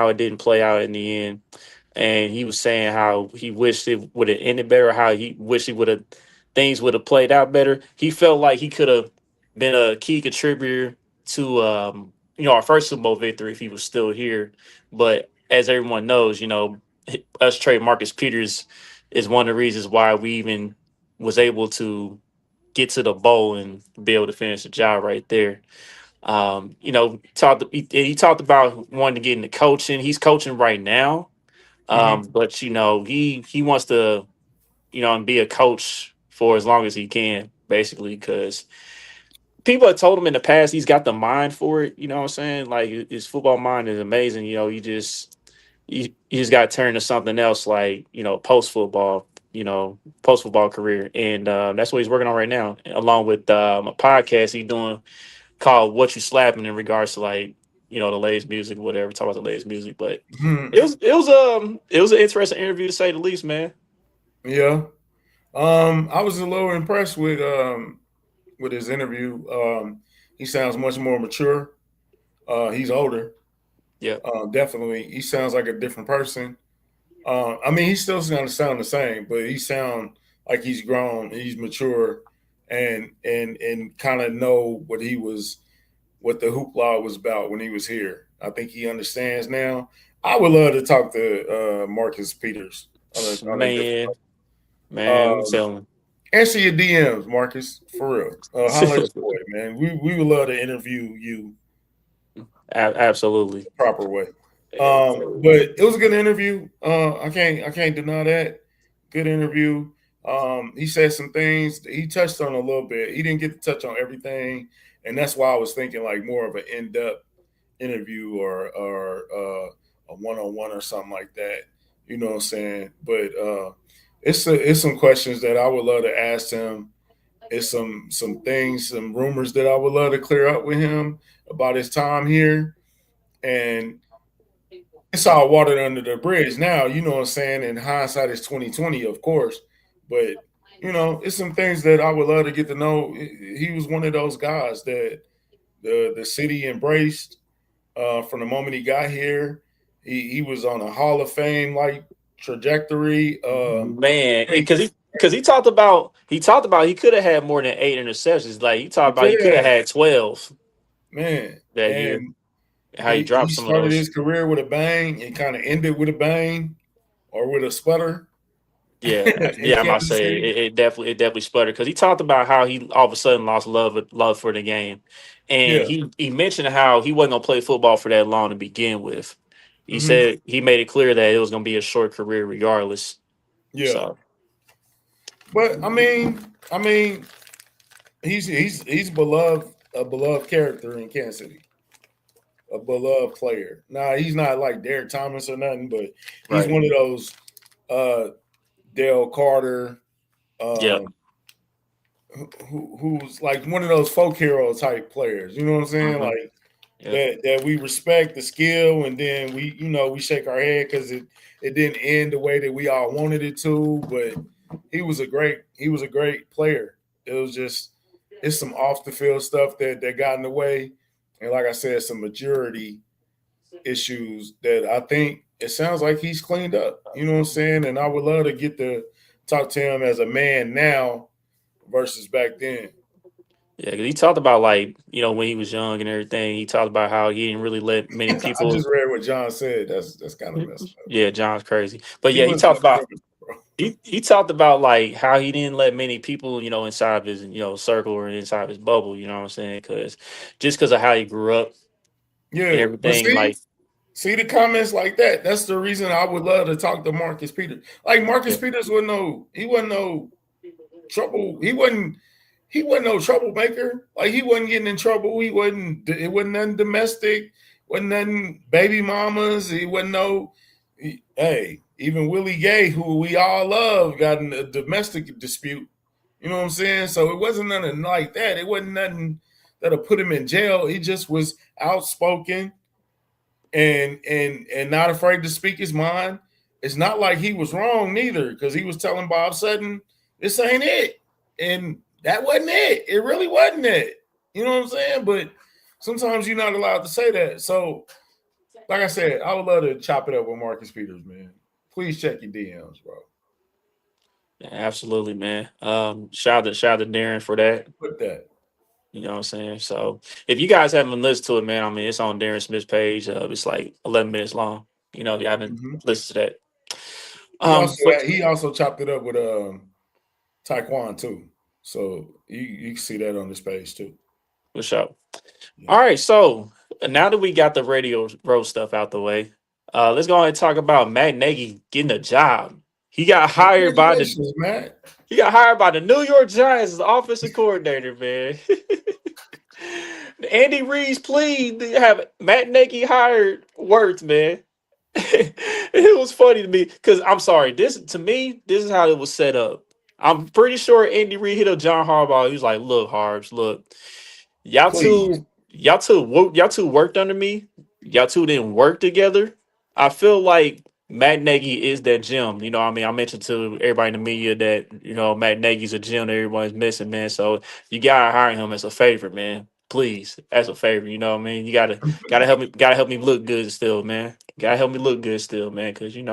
A: it didn't play out in the end, and he was saying how he wished it would have ended better, how he wished he would have things would have played out better. He felt like he could have been a key contributor to our first Super Bowl victory if he was still here. But as everyone knows, us trade Marcus Peters is one of the reasons why we even was able to get to the bowl and be able to finish the job right there. He talked about wanting to get into coaching. He's coaching right now,
B: Mhm.
A: but he wants to and be a coach for as long as he can, basically, because people have told him in the past he's got the mind for it. You know what I'm saying? Like his football mind is amazing. You just got to turn to something else, like post football career, and that's what he's working on right now, along with a podcast he's doing called "What You Slapping" in regards to like the latest music, whatever. Talk about the latest music, but
B: Mhm.
A: it was an interesting interview to say the least, man.
B: Yeah. I was a little impressed with his interview. He sounds much more mature. He's older.
A: Yeah,
B: Definitely, he sounds like a different person. I mean, he's still going to sound the same, but he sound like he's grown, he's mature, and kind of know what the hoopla was about when he was here. I think he understands now. I would love to talk to Marcus Peters on a different
A: man, man, I'm
B: level.
A: telling.
B: Answer your DMs, Marcus, for real. Holler at your boy, man. We would love to interview you
A: Absolutely.
B: the proper way.
A: Absolutely.
B: But it was a good interview. I can't deny that. Good interview. He said some things. He touched on a little bit. He didn't get to touch on everything, and that's why I was thinking like more of an in depth interview or a one on one or something like that. You know what I'm saying? But it's some questions that I would love to ask him. It's some things, some rumors that I would love to clear up with him about his time here. And it's all water under the bridge now, you know what I'm saying? In hindsight is 2020, of course. But it's some things that I would love to get to know. He was one of those guys that the city embraced from the moment he got here. He was on a Hall of Fame like trajectory.
A: Man,
B: He
A: because he talked about he could have had more than 8 interceptions. Like he talked about
B: could
A: he could have
B: have,
A: had 12
B: man,
A: that year.
B: and
A: How he
B: he
A: dropped some of
B: started
A: those.
B: his career with a bang and kind of ended with a bang or with a sputter
A: Yeah,
B: in
A: yeah, I might
B: Kansas
A: say
B: City.
A: it definitely sputtered because he talked about how he all of a sudden lost love for the game, and
B: Yeah.
A: he mentioned how he wasn't gonna play football for that long to begin with. He
B: Hmm.
A: said he made it clear that it was gonna be a short career regardless.
B: Yeah.
A: So
B: But I mean, he's beloved, a beloved character in Kansas City, a beloved player. Now he's not like Derek Thomas or nothing, but he's
A: right,
B: one of those uh Dale Carter,
A: yeah,
B: um, who's like one of those folk hero type players. You know what I'm saying?
A: hmm,
B: Like
A: yeah,
B: that we respect the skill, and then we shake our head because it didn't end the way that we all wanted it to. But he was a great player. It was just it's some off the field stuff that got in the way, and like I said, some maturity issues that I think it sounds like he's cleaned up. You know what I'm saying? And I would love to get to talk to him as a man now versus back then.
A: yeah. 'Cause he talked about like when he was young and everything. He talked about how he didn't really let many
B: I
A: people.
B: just read what John said. That's kind of messed up.
A: Yeah, John's crazy, but
B: He
A: yeah, he
B: wasn't
A: talked
B: a
A: about
B: criminal, bro.
A: he talked about like how he didn't let many people, inside of his, circle or inside of his bubble, you know what I'm saying? Because of how he grew up and
B: Yeah, but
A: everything,
B: see,
A: like
B: see the comments like that. That's the reason I would love to talk to Marcus Peters. Like Marcus
A: yeah,
B: Peters he wasn't no trouble. He wasn't. he wasn't no troublemaker. Like he wasn't getting in trouble. He wasn't. It wasn't nothing domestic. Wasn't nothing baby mamas. He wasn't no. Hey, even Willie Gay, who we all love, got in a domestic dispute. You know what I'm saying? So it wasn't nothing like that. It wasn't nothing that'll put him in jail. He just was outspoken and not afraid to speak his mind. It's not like he was wrong neither, because he was telling Bob Sutton, "This ain't it," and that wasn't it. It really wasn't it. You know what I'm saying? But sometimes you're not allowed to say that. So, like I said, I would love to chop it up with Marcus Peters, man. Please check your DMs, bro.
A: Yeah, absolutely, man. Shout out to Darren for that.
B: Put that.
A: You know what I'm saying? So if you guys haven't listened to it, man, I mean it's on Darren Smith's page. It's like 11 minutes long. You know, if you haven't
B: Hmm.
A: listened to that. But
B: He also chopped it up with Taekwon too. So you can see that on this page too.
A: for sure.
B: Yeah.
A: All right, so now that we got the radio row stuff out the way, let's go ahead and talk about Matt Nagy getting a job. He got hired by the
B: Congratulations, Matt.
A: he got hired by the New York Giants as the offensive coordinator, man. Andy Reid's plea to have Matt Nagy hired worked, man. It was funny to me because I'm sorry. This to me, this is how it was set up. I'm pretty sure Andy Reid hit up John Harbaugh. He was like, "Look, Harbs, look,
B: Please.
A: y'all two worked under me. Y'all two didn't work together. I feel like Matt Nagy is that gem. You know what I mean? I mentioned to everybody in the media that, Matt Nagy's a gem that everyone's missing, man. So you gotta hire him as a favor, man. Please, as a favor. You know what I mean? You gotta help me look good still, man. Gotta help me look good still, man. Cause you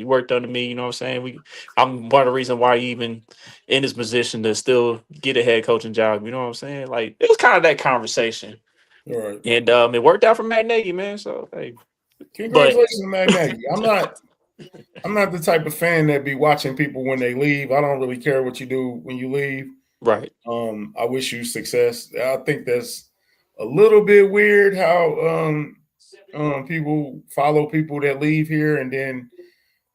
A: worked under me, you know what I'm saying? I'm one of the reasons why you even in this position to still get a head coaching job. You know what I'm saying? Like it was kind of that conversation,
B: All right.
A: and it worked out for Matt Nagy, man. So hey, but
B: Congratulations, Matt Nagy. I'm not the type of fan that be watching people when they leave. I don't really care what you do when you leave.
A: right,
B: I wish you success. I think that's a little bit weird how people follow people that leave here and then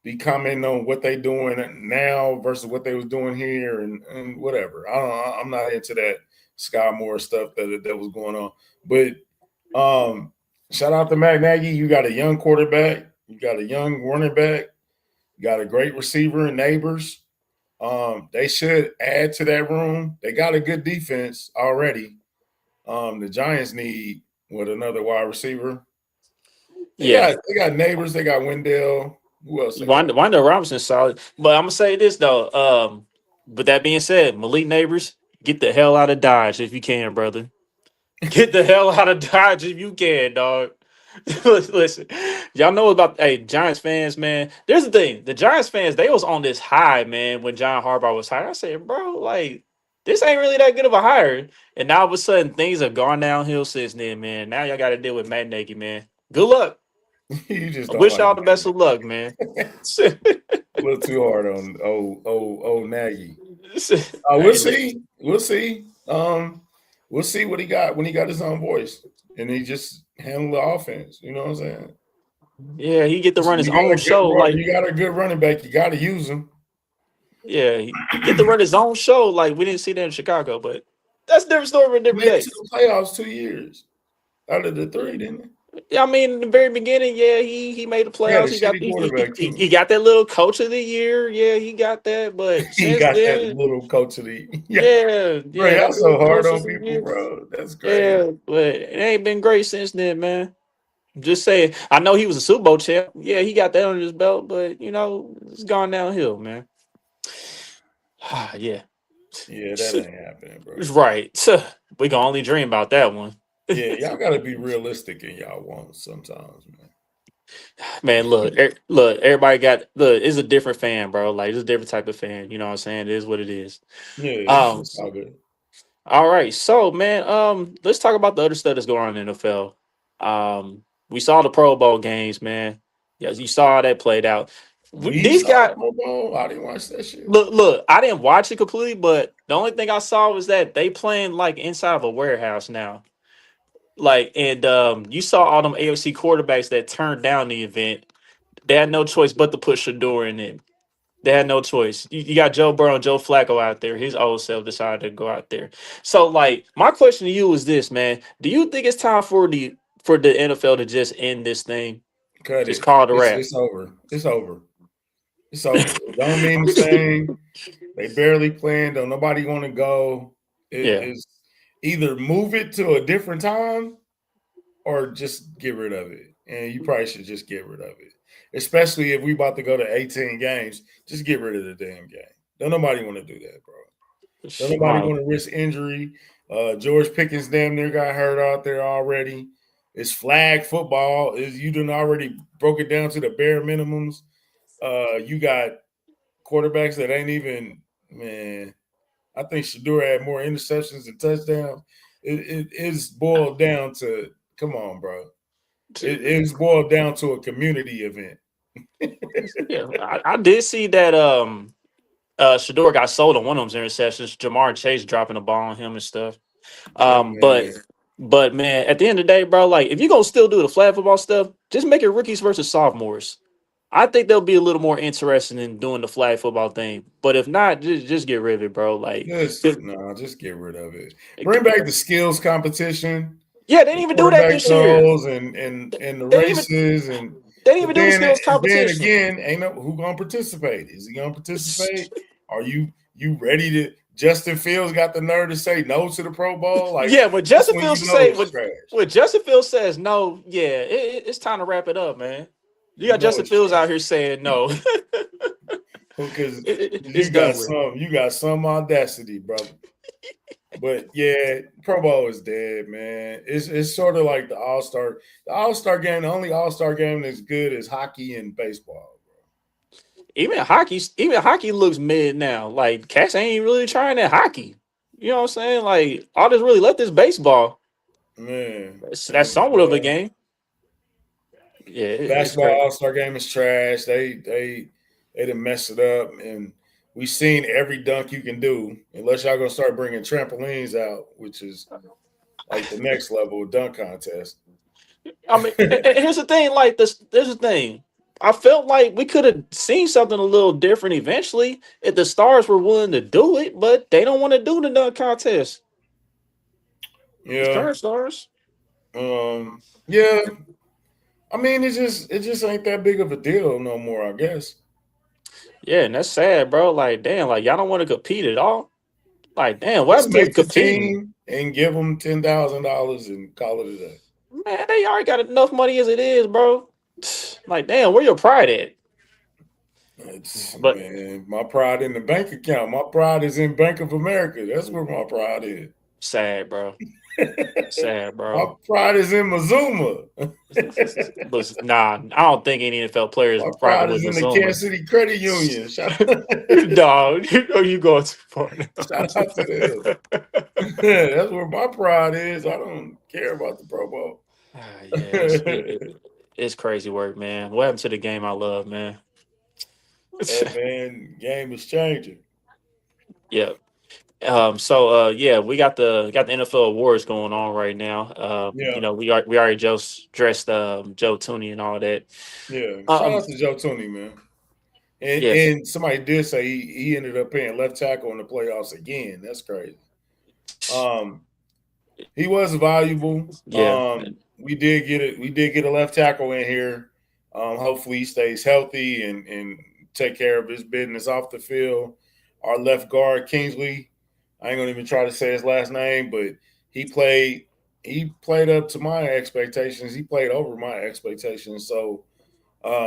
B: be commenting on what they doing now versus what they was doing here and whatever. I'm not into that Sky Moore stuff that was going on. But shout out to Matt Nagy. You got a young quarterback. You got a young running back. You got a great receiver and neighbors. They should add to that room. They got a good defense already. The Giants need another wide receiver. They
A: yeah.
B: got they got neighbors. They got Wendell. Who else they got?
A: Wanda Robinson's solid, but I'm gonna say this though. But that being said, Malik Neighbors, get the hell out of Dodge if you can, brother. Get the hell out of Dodge if you can, dog. Listen, y'all know about Giants fans, man. There's the thing: the Giants fans they was on this high, man, when John Harbaugh was hired. I said, bro, like this ain't really that good of a hire. And now all of a sudden things have gone downhill since then, man. Now y'all got to deal with Matt Nagy, man. Good luck.
B: You just
A: I
B: don't
A: wish
B: like
A: y'all the best
B: Nagy.
A: of luck, man.
B: A little too hard on old Nagy. We'll
A: Hey, man.
B: see. We'll see. We'll see what he got when he got his own voice and he just handle the offense. You know what I'm saying?
A: Yeah, he get to run his
B: You got
A: own
B: a good
A: show. Like,
B: you got a good running back. You got to use him.
A: yeah, he get to run his own show. Like, we didn't see that in Chicago, but that's a different story for a different
B: Made it
A: day.
B: to the playoffs 2 years out of the three, didn't
A: Yeah, I mean, in the very beginning, yeah, he made the
B: he? He had a
A: playoffs. He got
B: shitty quarterback
A: he
B: too.
A: got that little coach of the year. Yeah, he got that. But
B: He
A: since
B: got that
A: then,
B: little coach of the bro.
A: yeah,
B: Y'all
A: that
B: so
A: little
B: hard
A: coach of
B: on
A: the
B: people,
A: year.
B: bro. That's crazy.
A: Yeah, but it ain't been great since then, man. Just saying. I know he was a Super Bowl champ. Yeah, he got that under his belt, but it's gone downhill, man. Yeah.
B: Yeah, that ain't happening, bro.
A: Right. We can only dream about that one.
B: Yeah, y'all got to be realistic in y'all wants sometimes, man.
A: Man, look, everybody look, it's a different fan, bro. Like it's a different type of fan. You know what I'm saying? It is what it is.
B: Yeah,
A: Um,
B: it's all good.
A: all right. So man, let's talk about the other stuff that's going on in the NFL. We saw the Pro Bowl games, man. Yes, you saw how that played out.
B: We
A: These
B: saw the
A: guys
B: Pro Bowl. I didn't watch that shit.
A: look, I didn't watch it completely, but the only thing I saw was that they playing like inside of a warehouse now. Like, and you saw all them AFC quarterbacks that turned down the event. They had no choice but to push the door in it. They had no choice. You got Joe Burrow and Joe Flacco out there. His old self decided to go out there. So, like, my question to you is this, man: do you think it's time for the NFL to just end this thing?
B: Cut
A: Just
B: it.
A: call it a wrap.
B: It's over. It's over. It's over. It don't mean the same. They barely playing. Don't nobody want to go.
A: Yeah.
B: It's either move it to a different time or just get rid of it. And you probably should just get rid of it. Especially if we about to go to 18 games, just get rid of the damn game. Don't nobody want to do that, bro. Don't nobody
A: My,
B: want to risk injury. George Pickens damn near got hurt out there already. It's flag football. Is you done already broke it down to the bare minimums. You got quarterbacks that ain't even, man. I think Shador had more interceptions and touchdowns. It's boiled down to, come on, bro. It's boiled down to a community event.
A: yeah, I did see that Shador got sold on one of those interceptions. Jamar Chase dropping the ball on him and stuff.
B: Hey
A: Um, but
B: man,
A: but man, at the end of the day, bro, like if you're gonna still do the flag football stuff, just make it rookies versus sophomores. I think they'll be a little more interested in doing the flag football thing. But if not, just get rid of it, bro. Like,
B: just get rid of it. Bring back the skills competition,
A: yeah, they didn't
B: the
A: even do that
B: quarterback
A: this year.
B: throws, and the
A: They didn't even
B: races, and
A: they didn't
B: but
A: even do the skills
B: then
A: competition.
B: again, ain't no who gonna participate? Is he gonna participate? Are you ready to? Justin Fields got the nerve to say no to the Pro Bowl. Like
A: Yeah, when
B: that's
A: Justin
B: when
A: Fields
B: you know
A: say
B: it's trash.
A: when Justin Fields says no, yeah, it's time to wrap it up, man. You
B: You
A: got
B: know
A: Justin
B: it's
A: Fields
B: trash
A: out here saying no.
B: because
A: It's done with.
B: you got some audacity, brother. But yeah, Pro Bowl is dead, man. It's sort of like the All Star. The All Star game, the only All Star game that's good is hockey and baseball.
A: Even hockey looks mid now. Like Cass ain't really trying that hockey. You know what I'm saying? Like all that's really left is baseball.
B: Man,
A: That's somewhat of a game. Yeah, it's
B: basketball
A: crazy.
B: All Star game is trash. They done messed it up, and we seen every dunk you can do. Unless y'all gonna start bringing trampolines out, which is like the next level of dunk contest.
A: I mean, here's the thing. Like this, there's the thing. I felt like we could have seen something a little different eventually if the stars were willing to do it, but they don't want to do the dunk contest. The
B: Yeah,
A: current stars.
B: yeah. I mean, it just ain't that big of a deal no more. I guess.
A: Yeah, and that's sad, bro. Like, damn, like y'all don't want to compete at all. Like, damn, what
B: Just
A: happened to
B: make the
A: competing?
B: team and give them $10,000 and call it a day.
A: Man, they already got enough money as it is, bro. Like, damn, where your pride at?
B: It's
A: But
B: man, my pride in the bank account. My pride is in Bank of America. That's where my pride is.
A: sad, bro. Sad,
B: My
A: bro.
B: pride is in Mazuma.
A: But nah, I don't think any NFL players
B: My
A: rocking
B: pride
A: with
B: is in the
A: Mazuma.
B: Kansas City Credit Union.
A: Dog, you going too far
B: Shout out to them.
A: now.
B: That's where my pride is. I don't care about the Pro Bowl.
A: Yeah, it's crazy work, man. What happened to the game I love, man?
B: Hey man, game is changing.
A: Yeah. Yeah, we got the NFL awards going on right now.
B: Yeah,
A: We already just dressed Joe Tooney and all that.
B: yeah. Shout
A: Um,
B: out to Joe Tooney, man.
A: yes,
B: And somebody did say he ended up playing left tackle in the playoffs again. That's crazy. Um, he was valuable.
A: yeah,
B: We did get it. We did get a left tackle in here. Hopefully he stays healthy and take care of his business off the field. Our left guard Kingsley, I ain't gonna even try to say his last name, but he played he played up to my expectations. He played over my expectations. So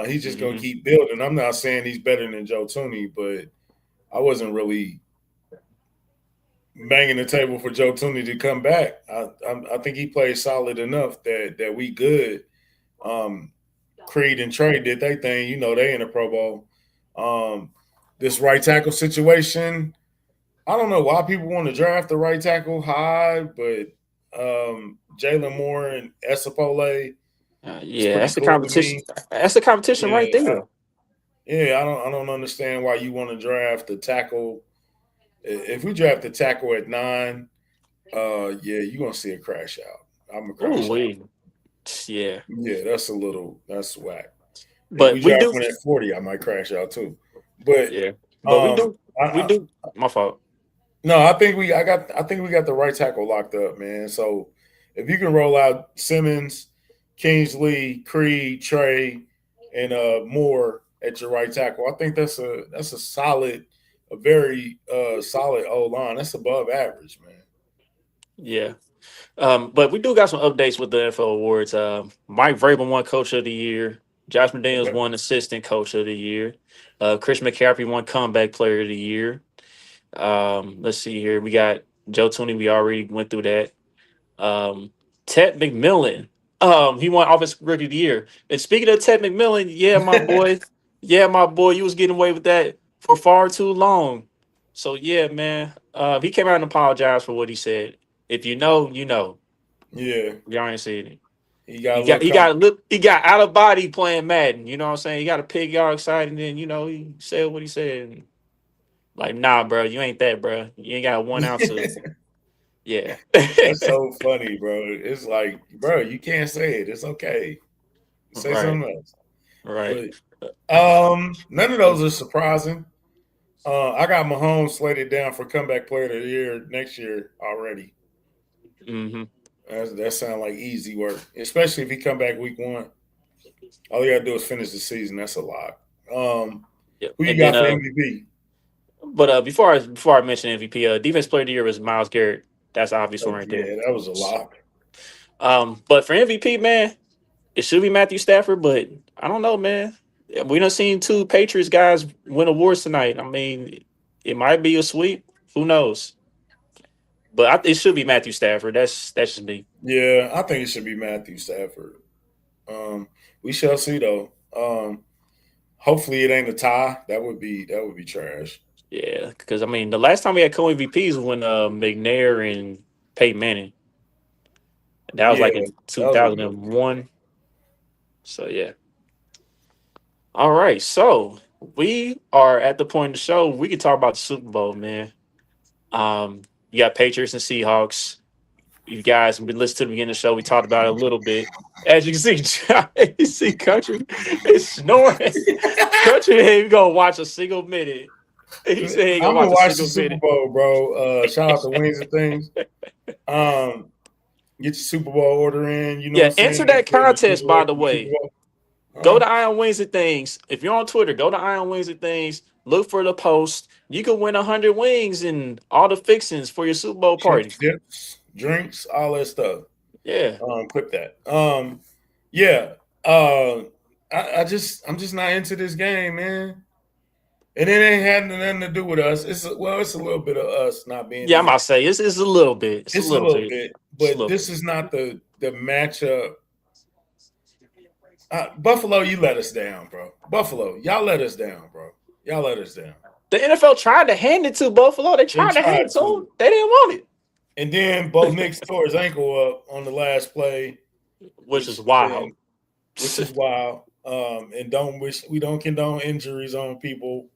B: he's just gonna
A: hmm
B: keep building. I'm not saying he's better than Joe Tooney, but I wasn't really banging the table for Joe Tooney to come back. I think he played solid enough that we good. Um, Creed and Trey did their thing. You know, they in the Pro Bowl. Um, this right tackle situation, I don't know why people want to draft the right tackle high, but Jalen Moore and Esapole is
A: yeah.
B: pretty
A: That's the
B: cool to
A: competition.
B: me.
A: That's the competition right
B: Yeah,
A: there.
B: I don't understand why you want to draft the tackle. If we draft the tackle at 9, yeah, you're gonna see a crash out. I'm gonna
A: Ooh,
B: crash out.
A: wait, yeah.
B: Yeah, that's whack. If we
A: But we
B: draft
A: do.
B: one at 40, I might crash out too. But
A: Yeah, but we
B: um,
A: do
B: I,
A: we
B: I,
A: do. My fault.
B: no, I think we got the right tackle locked up, man. So if you can roll out Simmons, Kingsley, Creed, Trey, and Moore at your right tackle, I think that's a solid, a very solid O line. That's above average, man.
A: Yeah. But we do got some updates with the NFL awards. Mike Vrabel won Coach of the Year. Josh McDaniels
B: Okay.
A: won Assistant Coach of the Year. Chris McCaffrey won Comeback Player of the Year. Let's see here. We got Joe Tooney. We already went through that. Um, Ted McMillan. He won Offensive Rookie of the Year. And speaking of Ted McMillan, yeah, my boy, you was getting away with that for far too long. So yeah, man. He came out and apologized for what he said. If you know, you know.
B: Yeah,
A: Y'all ain't seen it.
B: he got a
A: He
B: little
A: got he
B: com-
A: got he got out of body playing Madden. You know what I'm saying? He got a pig y'all excited, and then he said what he said. And, like, nah, bro, you ain't that, bro. You ain't got 1 ounce of yeah.
B: That's so funny, bro. It's like, bro, you can't say it. It's okay. Say
A: Right,
B: something else.
A: right.
B: But none of those are surprising. I got Mahomes slated down for comeback player of the year next year already.
A: Mm-hmm.
B: That sounds like easy work, especially if he come back week one. All you gotta do is finish the season. That's a lot.
A: Yep.
B: Who you
A: And then
B: got for MVP?
A: but before I mention MVP, defense player of the year was Miles Garrett. That's an obvious one right there.
B: Yeah, that was a lot.
A: But for MVP, man, it should be Matthew Stafford, but I don't know, man. We done seen two Patriots guys win awards tonight. I mean, it might be a sweep. Who knows? But it should be Matthew Stafford. That's just me.
B: Yeah, I think it should be Matthew Stafford. Um, we shall see though. Hopefully it ain't a tie. That would be trash.
A: Yeah, because I mean, the last time we had co MVPs was when McNair and Peyton Manning. That was
B: Yeah,
A: like in
B: that was a good.
A: 2001. So yeah. All right. So we are at the point in the show we can talk about the Super Bowl, man. You got Patriots and Seahawks. You guys have been listening to the beginning of the show. We talked about it a little bit. As you can see, you see Country is snoring. Country ain't even gonna watch a single minute. He said he ain't gonna
B: I'm gonna
A: watch a
B: watch the
A: single
B: Super
A: minute.
B: Bowl, bro. Shout out to Wings and Things. Um, get your Super Bowl order in. You know what
A: Yeah,
B: I'm
A: answer
B: saying?
A: that
B: For the
A: contest,
B: people
A: by
B: at
A: the
B: the Super
A: way.
B: Bowl.
A: Go
B: Huh?
A: to Iron Wings and Things. If you're on Twitter, go to Iron Wings and Things. Look for the post. You can win 100 wings and all the fixings for your Super Bowl party.
B: Chips, dips, drinks, all that stuff.
A: Yeah.
B: Clip that. Yeah. Uh, I'm just not into this game, man. And it ain't had nothing to do with us. It's a little bit of us not being
A: Yeah, I'm
B: in
A: about
B: it.
A: to say it's a little bit. It's a
B: It's a
A: little
B: little
A: bit.
B: bit,
A: It's a
B: but
A: little
B: this
A: bit.
B: is not the matchup. Buffalo, you let us down, bro. Buffalo, y'all let us down, bro. Y'all let us down.
A: The NFL tried to hand it to Buffalo. They
B: They
A: tried to hand
B: tried
A: it to
B: to,
A: them. They didn't want
B: and then Bo Nix tore his ankle up on the last play,
A: it, which is
B: which
A: wild.
B: and which is wild. And don't wish we don't condone injuries on people.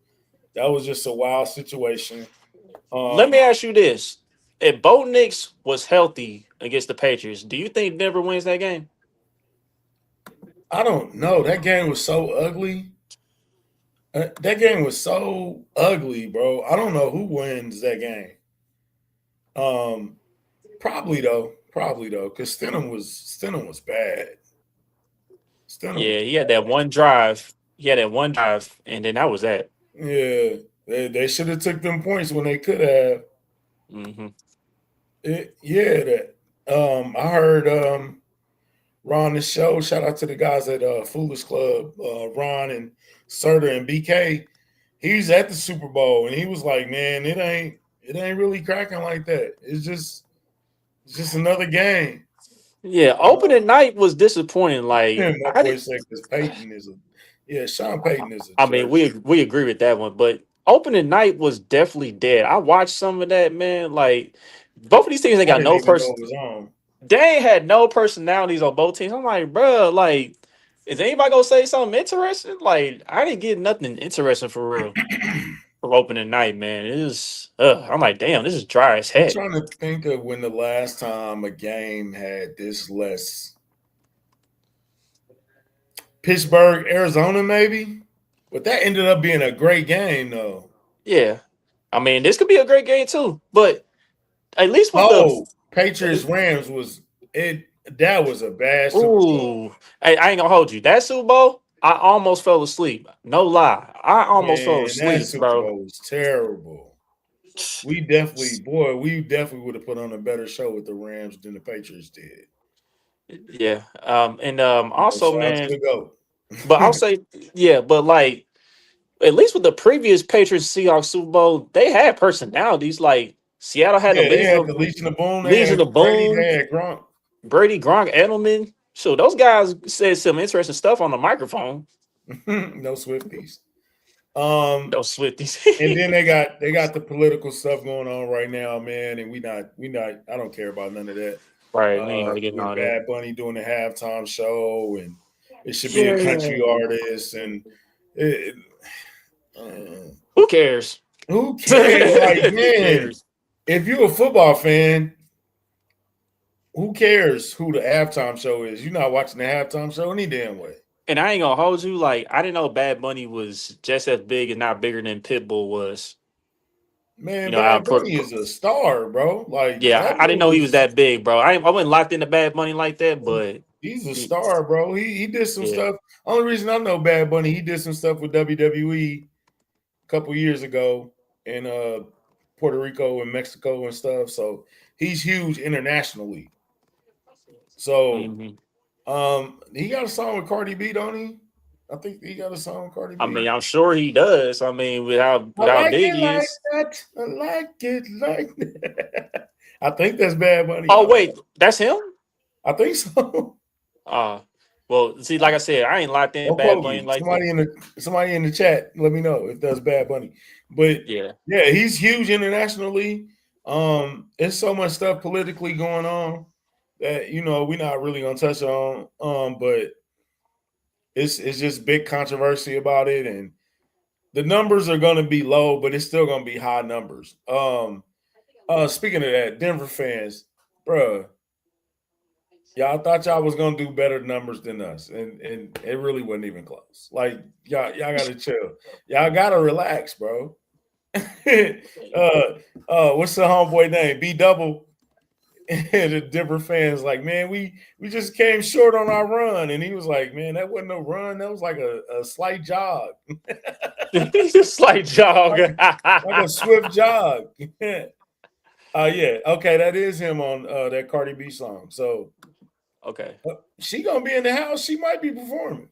B: That was just a wild situation.
A: Let me
B: Um,
A: ask you this: if Bo Nix was healthy against the Patriots, do you think Denver wins that game?
B: I don't know. That game was so ugly. That game was so ugly, bro. I don't know who wins that game. Um, probably though, because Stenham was bad. Stenham
A: Yeah,
B: was
A: he had that one drive. He had that one drive, and then that was that.
B: yeah. They should have took them points when they could have.
A: Hmm.
B: Yeah, that. I heard Ron the show. Shout out to the guys at Foolish Club, Ron and Serta and BK. He's at the Super Bowl and he was like, "Man, it ain't really cracking like that. It's just another game."
A: Yeah,
B: Uh,
A: opening night was disappointing. Like
B: my
A: I
B: boy
A: did.
B: said, "Because Peyton is a yeah, Sean Payton is a
A: I mean,
B: jerk.
A: we agree with that one, but opening night was definitely dead. I watched some of that, man. Like both of these teams, they
B: I
A: got
B: didn't
A: no
B: even know
A: person.
B: it was on."
A: They ain't had no personalities on both teams. I'm like, bro, like, is anybody gonna say something interesting? Like, I didn't get nothing interesting for real from opening night, man. It is. I'm like, damn, this is dry as
B: I'm
A: heck.
B: trying to think of when the last time a game had this less. Pittsburgh, Arizona, maybe. But that ended up being a great game, though.
A: Yeah, I mean this could be a great game too. But at least with the
B: Oh, Patriots Rams was it. That was a bad Super Bowl.
A: ooh, hey, I ain't gonna hold you. That Super Bowl, I almost fell asleep. No lie, I almost fell
B: Man, that
A: asleep,
B: Super
A: bro.
B: Bowl was terrible. We definitely would have put on a better show with the Rams than the Patriots did.
A: Yeah, and also,
B: Shout out to the
A: man.
B: GOAT.
A: But I'll say, yeah, but like at least with the previous Patriots Seahawks Super Bowl, they had personalities. Like Seattle had the
B: Yeah, they had the Legion of Boom, they
A: Legion
B: had
A: of
B: Brady,
A: Boom,
B: they had Gronk.
A: Brady, Gronk, Edelman. So those guys said some interesting stuff on the microphone.
B: No Swifties. Um,
A: Those Swifties.
B: and then they got the political stuff going on right now, man. And we not. I don't care about none of that.
A: Right, we ain't gonna get
B: With
A: all that.
B: Bad Bunny doing the halftime show, and it should be a country
A: Yeah.
B: artist, and it, uh,
A: Who cares?
B: who cares? Like,
A: Who
B: man,
A: cares?
B: if you're a football fan, who cares who the halftime show is? You're not watching the halftime show any damn way.
A: And I ain't gonna hold you. Like I didn't know Bad Bunny was just as big and not bigger than Pitbull was. You
B: Man,
A: know,
B: Bad Bunny is a star, bro. Like
A: yeah,
B: that
A: I didn't know
B: dude
A: he was
B: is
A: that big, bro. I wasn't locked into Bad Bunny like that, but
B: he's a
A: he,
B: star, bro. He did some
A: yeah.
B: stuff. Only reason I know Bad Bunny, he did some stuff with WWE a couple years ago in Puerto Rico and Mexico and stuff. So he's huge internationally. So
A: Mhm.
B: he got a song with Cardi B, don't he? I think he got a song with Cardi
A: I mean,
B: B.
A: I'm sure he does. I mean,
B: I
A: with how
B: like
A: big
B: it
A: he
B: like
A: is.
B: that. I like it like that. I think that's Bad Bunny.
A: Oh wait, that's him.
B: I think so.
A: Uh well, see, like I said, I ain't locked in
B: Don't
A: Bad
B: quote
A: Bunny
B: me.
A: like that.
B: Somebody in the chat, let me know if that's Bad Bunny. But
A: Yeah,
B: yeah, he's huge internationally. There's so much stuff politically going on that we're not really gonna touch on. But it's just big controversy about it, and the numbers are gonna be low, but it's still gonna be high numbers. Speaking of that, Denver fans, bruh, y'all thought y'all was gonna do better numbers than us, and it really wasn't even close. Like y'all gotta chill. Y'all gotta relax, bro. What's the homeboy name? B double. The Denver fans like, man, we just came short on our run, and he was like, man, that wasn't no run. That was like a slight jog,
A: he's a slight jog.
B: like a swift jog. Yeah, okay, that is him on that Cardi B song. So
A: Okay,
B: she gonna be in the house. She might be performing.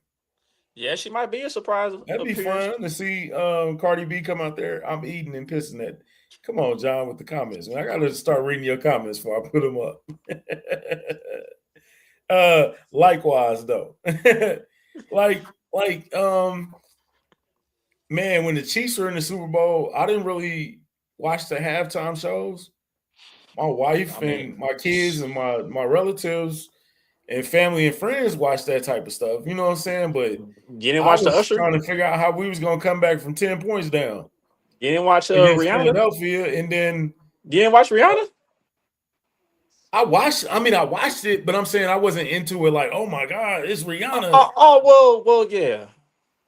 A: yeah, she might be a surprise
B: That'd be
A: appearance.
B: fun to see Cardi B come out there. I'm eating and pissing at. Come on, John, with the comments. Man, I gotta start reading your comments before I put them up. Likewise, though, like, man, when the Chiefs were in the Super Bowl, I didn't really watch the halftime shows. My wife
A: I
B: and
A: mean,
B: my kids and my relatives and family and friends watch that type of stuff. You know what I'm saying? But
A: you didn't
B: I
A: watch the
B: was
A: Usher.
B: trying to figure out how we was gonna come back from 10 points down
A: You didn't watch
B: against
A: Rihanna.
B: Philadelphia, and then
A: You didn't watch Rihanna.
B: I watched. I mean, I watched it, but I'm saying I wasn't into it. Like, oh my god, it's Rihanna.
A: Well, yeah.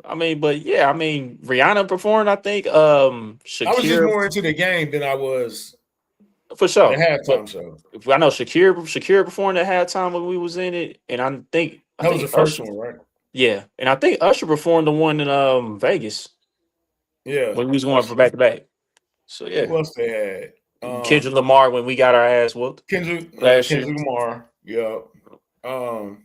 A: I mean, but yeah, I mean, Rihanna performed. I think
B: I was just
A: Shakira
B: more into the game than I was
A: for
B: the
A: sure. But
B: halftime show.
A: I know Shakira performed at halftime when we was in it, and I
B: That was the
A: think
B: first
A: Usher.
B: one, right?
A: Yeah, and I think Usher performed the one in Vegas
B: Yeah.
A: when we was going for
B: Usher.
A: back to back. So yeah,
B: Who else they had?
A: Kendrick Lamar when we got our ass whooped last year.
B: Kendrick Lamar. Yeah. Um.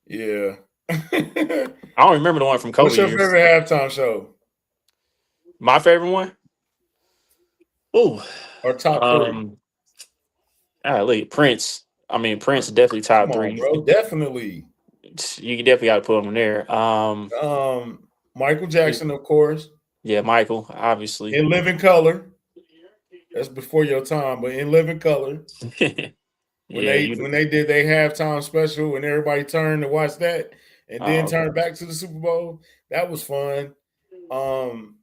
B: Yeah.
A: I don't remember the one from
B: What's
A: COVID
B: your
A: years.
B: favorite halftime show
A: My favorite one. Ooh,
B: or top three?
A: um, Prince. I mean, Prince definitely
B: Come
A: top
B: on,
A: three.
B: bro. Definitely.
A: You definitely got to put him there.
B: Michael Jackson, of course.
A: Yeah, Michael, obviously.
B: In Living Color. That's before your time, but in Living Color. When
A: Yeah,
B: they
A: you.
B: when they did their halftime special and everybody turned to watch that and then
A: Oh,
B: turned
A: okay.
B: back to the Super Bowl, that was fun. Um,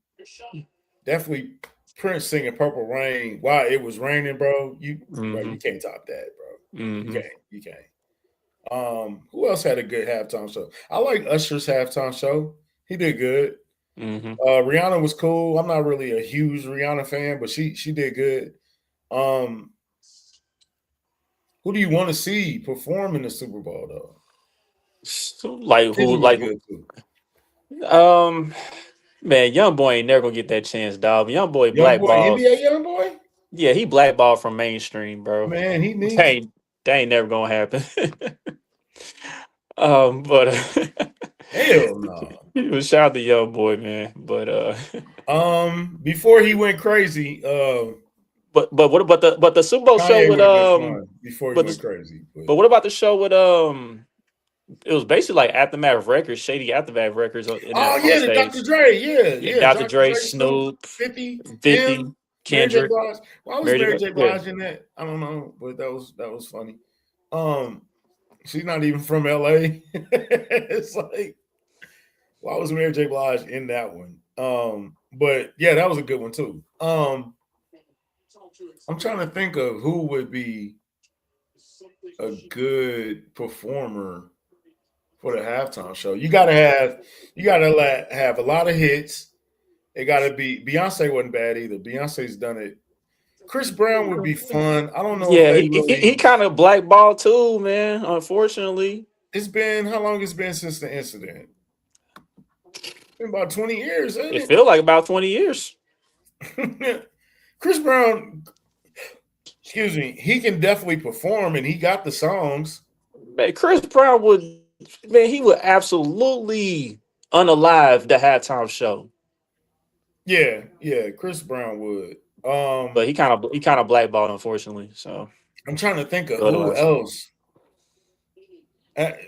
B: Definitely Prince singing "Purple Rain" while it was raining, bro. You
A: Hmm.
B: can't top that, bro. You
A: Hmm.
B: can't, you can't. Who else had a good halftime show? I like Usher's halftime show. He did good.
A: Mm-hmm.
B: Rihanna was cool. I'm not really a huge Rihanna fan, but she did good. Um, who do you want to see perform in the Super Bowl though?
A: So, like who?
B: Kendrick was
A: Like
B: good too.
A: um, man, young boy ain't never gonna get that chance, dog. Young boy
B: Young boy,
A: blackballed.
B: NBA young boy,
A: Yeah, he blackballed from mainstream, bro.
B: man, he
A: That
B: needs.
A: ain't, that ain't never gonna happen. But
B: Hell no.
A: shout out to young boy, man. But
B: Before he went crazy,
A: but what about the Super Bowl show
B: Kanye
A: with
B: would have been fun before he
A: but
B: went crazy. But
A: but what about the show with it was basically like Aftermath Records, shady Aftermath Records in
B: oh
A: that on the
B: yeah, the Dr.
A: stage.
B: Dre, yeah,
A: Yeah,
B: yeah,
A: Dr.
B: Dr.
A: Dre,
B: Dre, Snoop,
A: Snoop,
B: 50,
A: 50,
B: him, Mary J.
A: Kendrick,
B: Blige. Why was
A: Mary
B: Mary
A: J.
B: J.
A: Yeah.
B: Blige in that? I don't know, but that was funny. Um, she's not even from LA. It's like, why was Mary J. Blige in that one? But yeah, that was a good one too. I'm trying to think of who would be a good performer for the halftime show. You gotta have a lot of hits. It gotta be Beyonce wasn't bad either. Beyonce's done it. Chris Brown would be fun. I don't know if
A: Yeah,
B: they
A: he
B: really.
A: kind of blackballed too, man. Unfortunately,
B: It's been how long it's been since the incident? It's been about 20 years,
A: it
B: ain't
A: felt like about 20 years.
B: it? Chris Brown, excuse me, he can definitely perform and he got the songs.
A: Man, Chris Brown would, man, he would absolutely unalive the halftime show.
B: Yeah, yeah, Chris Brown would. Um,
A: But he kind of blackballed, unfortunately. So,
B: I'm trying to think of
A: but
B: who
A: otherwise,
B: else.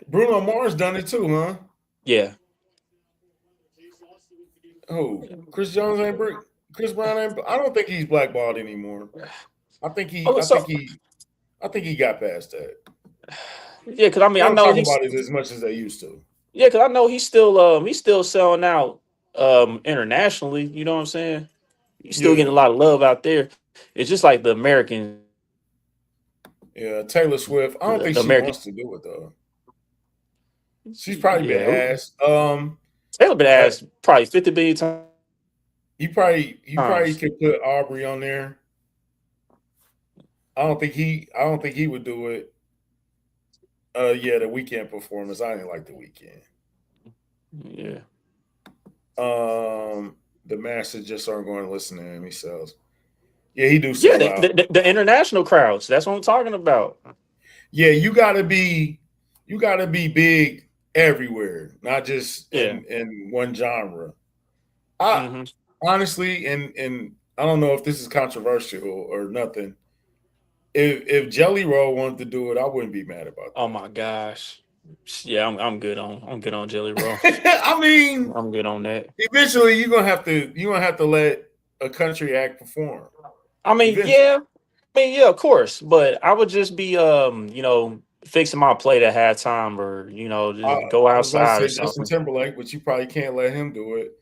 B: Bruno Mars done it too, huh?
A: yeah.
B: Who? Chris Jones ain't Chris Brown ain't. I don't think he's blackballed anymore. I think he.
A: Oh,
B: I think
A: so
B: he. I think he got past that.
A: yeah, because I mean,
B: They
A: I
B: don't
A: know
B: talk
A: he's
B: about it as much as they used to.
A: yeah, because I know he's still selling out internationally. You know what I'm saying? He's still getting
B: Yeah,
A: a lot of love out there. It's just like the Americans,
B: yeah. Taylor Swift. I don't
A: the
B: think she
A: American.
B: wants to do it though. She's probably been
A: Yeah,
B: asked.
A: Taylor been
B: uh,
A: asked probably 50 billion
B: you probably
A: times.
B: could put Aubrey on there. I don't think he would do it. Yeah, the weekend performance. I didn't like the weekend.
A: Yeah,
B: The masses just aren't going to listen to him. He sells. Yeah, he do
A: yeah.
B: sell out.
A: The international crowds. That's what I'm talking about.
B: Yeah, you gotta be big everywhere, not just
A: Yeah.
B: in one genre. I
A: Hmm.
B: honestly, and I don't know if this is controversial or nothing. If Jelly Roll wanted to do it, I wouldn't be mad about
A: Oh my gosh. Yeah, I'm good on Jelly Roll.
B: that. I mean,
A: I'm good on that.
B: eventually you're gonna have to let a country act perform.
A: I mean,
B: Eventually,
A: yeah, yeah, of course. But I would just be fixing my plate at halftime or
B: I,
A: just go
B: I was gonna
A: outside or
B: say Justin
A: something.
B: Timberlake, but you probably can't let him do it.
A: I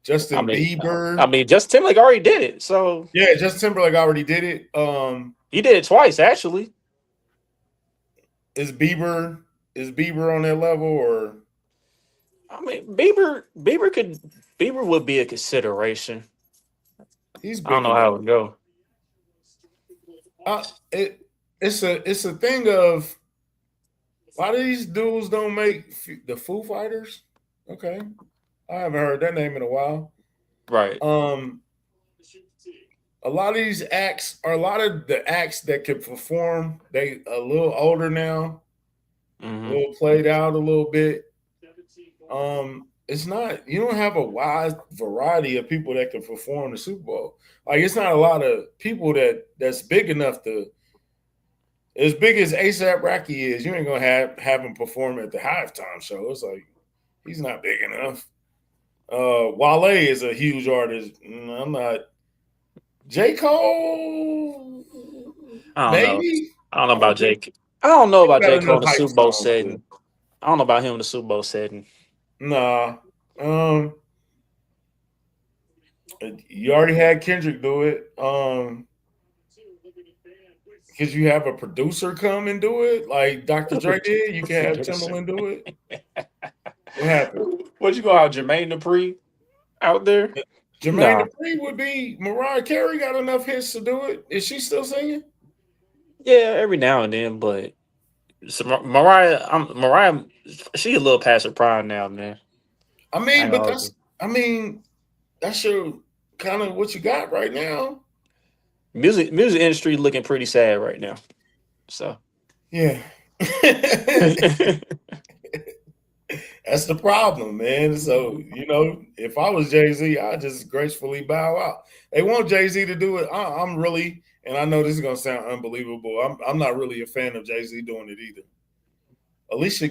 B: Justin
A: mean,
B: Bieber,
A: Justin Timberlake already did it, so
B: yeah, Justin Timberlake already did it.
A: he did it twice actually.
B: Is Bieber on that level or
A: I mean, Bieber would be a consideration.
B: he's
A: I don't
B: big
A: know how
B: enough?
A: it would go.
B: Uh, it it's a thing of a lot of these dudes don't make the Foo Fighters. Okay, I haven't heard that name in a while.
A: Right.
B: Um, a lot of these acts are a lot of the acts that can perform. They a little older now, a
A: Hmm.
B: little played out a little bit. It's not you don't have a wide variety of people that can perform the Super Bowl. Like it's not a lot of people that's big enough to as big as ASAP Rocky is. You ain't gonna have him perform at the halftime show. It's like he's not big enough. Wale is a huge artist. I'm not. J Cole,
A: I don't know.
B: maybe.
A: I don't know
B: I
A: about
B: don't think
A: Jake. I don't know
B: he
A: about
B: got
A: J Cole
B: enough
A: in the
B: hype
A: Super Bowl
B: songs to.
A: setting. I don't know about him in the Super Bowl setting.
B: Nah. Um, you already had Kendrick do it. Because you have a producer come and do it, like Dr. Dre did. You can have
A: Producer.
B: Timberland do it. What happened?
A: What'd you go out, Jermaine Dupri? out there.
B: Jermaine
A: Nah.
B: Dupri would be. Mariah Carey got enough hits to do it. Is she still singing?
A: Yeah, every now and then, but so Mariah, Mariah, she a little past her prime now, man.
B: I
A: I
B: mean,
A: know.
B: but that's. I mean, that's your kind of what you got right now.
A: Music industry looking pretty sad right now. So
B: Yeah. That's the problem, man. So, if I was Jay Z, I'd just gracefully bow out. They want Jay Z to do it. I'm really, and I know this is gonna sound unbelievable. I'm not really a fan of Jay Z doing it either. Alicia